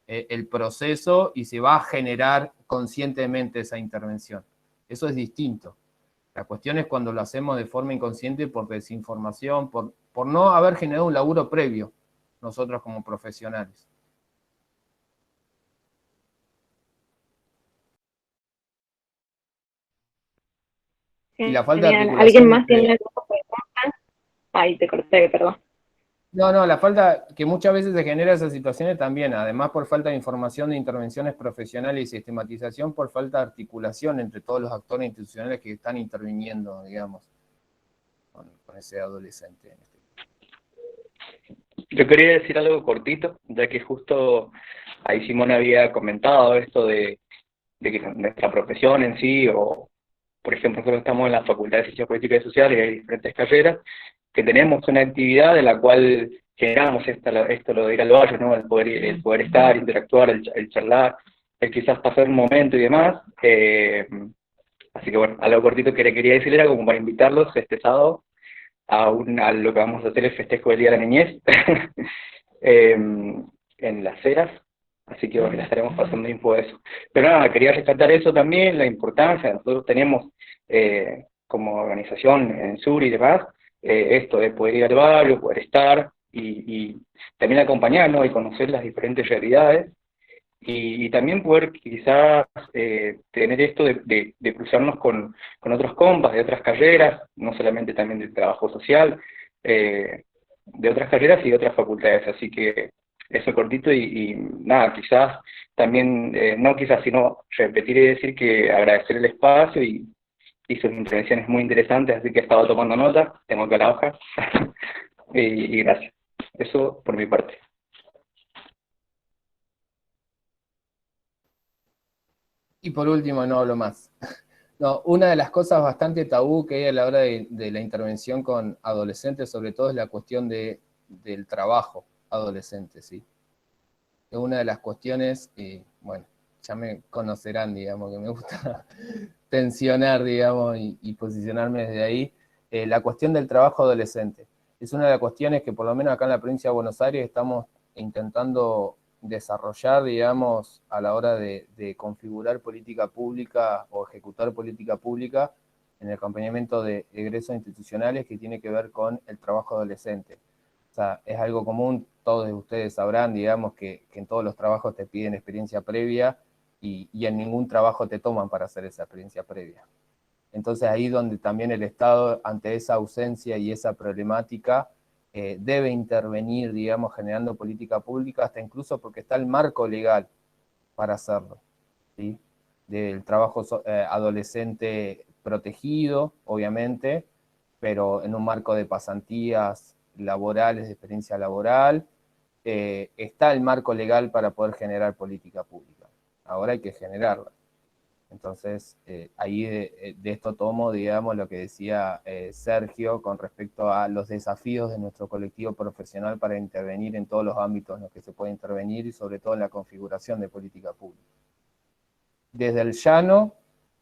el proceso y se va a generar conscientemente esa intervención. Eso es distinto. La cuestión es cuando lo hacemos de forma inconsciente por desinformación, por no haber generado un laburo previo, nosotros como profesionales. Sí, Y la falta de genial. articulación ¿Alguien más entre... tiene alguna pregunta? Ay, te corté, perdón. No, la falta que muchas veces se genera esas situaciones también, además por falta de información de intervenciones profesionales y sistematización, por falta de articulación entre todos los actores institucionales que están interviniendo, digamos, con ese adolescente. Yo quería decir algo cortito, ya que justo ahí Simón había comentado esto de que nuestra profesión en sí, o por ejemplo nosotros estamos en la Facultad de Ciencias Políticas y Sociales y hay diferentes carreras, que tenemos una actividad en la cual generamos esto lo de ir al barrio, ¿no? El poder estar, interactuar, el charlar, el quizás pasar un momento y demás. Así que bueno, algo cortito que le quería decir era como para invitarlos este sábado a lo que vamos a hacer el festejo del Día de la Niñez en Las Heras, así que bueno, le estaremos pasando info de eso. Pero nada, quería rescatar eso también, la importancia, nosotros tenemos como organización en Sur y demás, esto de poder ir al barrio, poder estar y también acompañar, ¿no? Y conocer las diferentes realidades, y también poder quizás tener esto de cruzarnos con otros compas de otras carreras, no solamente también del trabajo social, de otras carreras y de otras facultades. Así que eso cortito y nada, quizás también, no quizás, sino repetir y decir que agradecer el espacio y sus intervenciones muy interesantes, así que he estado tomando nota, tengo acá la hoja, y gracias. Eso por mi parte. Y por último, no hablo más. No, una de las cosas bastante tabú que hay a la hora de la intervención con adolescentes, sobre todo, es la cuestión del trabajo adolescente, ¿sí? Es una de las cuestiones, bueno, ya me conocerán, digamos, que me gusta tensionar, digamos, y posicionarme desde ahí. La cuestión del trabajo adolescente. Es una de las cuestiones que por lo menos acá en la provincia de Buenos Aires estamos intentando desarrollar, digamos, a la hora de configurar política pública o ejecutar política pública en el acompañamiento de egresos institucionales que tiene que ver con el trabajo adolescente. O sea, es algo común, todos ustedes sabrán, digamos, que en todos los trabajos te piden experiencia previa y en ningún trabajo te toman para hacer esa experiencia previa. Entonces ahí donde también el Estado, ante esa ausencia y esa problemática, debe intervenir, digamos, generando política pública, hasta incluso porque está el marco legal para hacerlo, ¿sí? Del trabajo adolescente protegido, obviamente, pero en un marco de pasantías laborales, de experiencia laboral, está el marco legal para poder generar política pública. Ahora hay que generarla. Entonces, ahí de esto tomo, digamos, lo que decía Sergio con respecto a los desafíos de nuestro colectivo profesional para intervenir en todos los ámbitos en los que se puede intervenir y sobre todo en la configuración de política pública. Desde el llano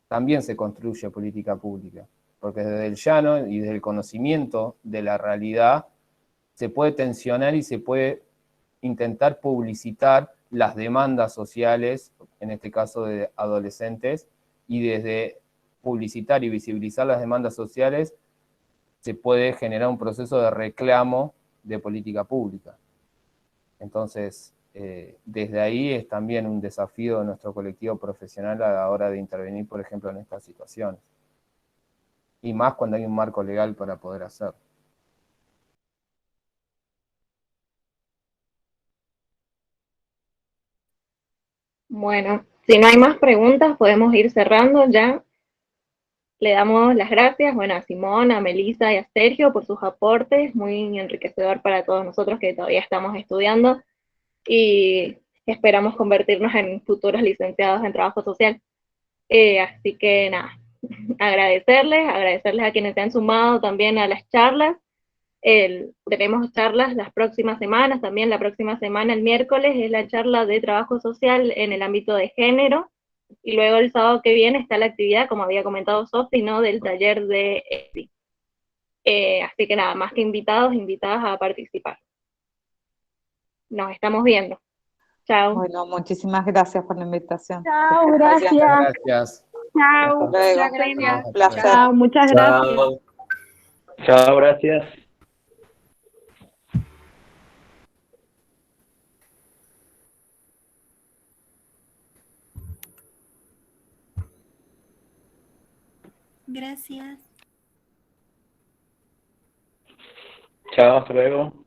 también se construye política pública, porque desde el llano y desde el conocimiento de la realidad se puede tensionar y se puede intentar publicitar las demandas sociales, en este caso de adolescentes, y desde publicitar y visibilizar las demandas sociales se puede generar un proceso de reclamo de política pública. Entonces, desde ahí es también un desafío de nuestro colectivo profesional a la hora de intervenir, por ejemplo, en estas situaciones. Y más cuando hay un marco legal para poder hacerlo. Bueno, si no hay más preguntas, podemos ir cerrando ya. Le damos las gracias, bueno, a Simón, a Melissa y a Sergio por sus aportes, muy enriquecedor para todos nosotros que todavía estamos estudiando y esperamos convertirnos en futuros licenciados en trabajo social. Así que nada, agradecerles a quienes se han sumado también a las charlas. Tenemos charlas las próximas semanas, también la próxima semana, el miércoles, es la charla de trabajo social en el ámbito de género, y luego el sábado que viene está la actividad, como había comentado Sofi, ¿no? Del taller de ESI. Así que nada, más que invitados, invitadas a participar. Nos estamos viendo. Chao. Bueno, muchísimas gracias por la invitación. Chao, gracias. Gracias. Chao. Luego. Gracias. Un placer. Chao, muchas gracias. Chao. Chao, gracias. Gracias. Chao, hasta luego.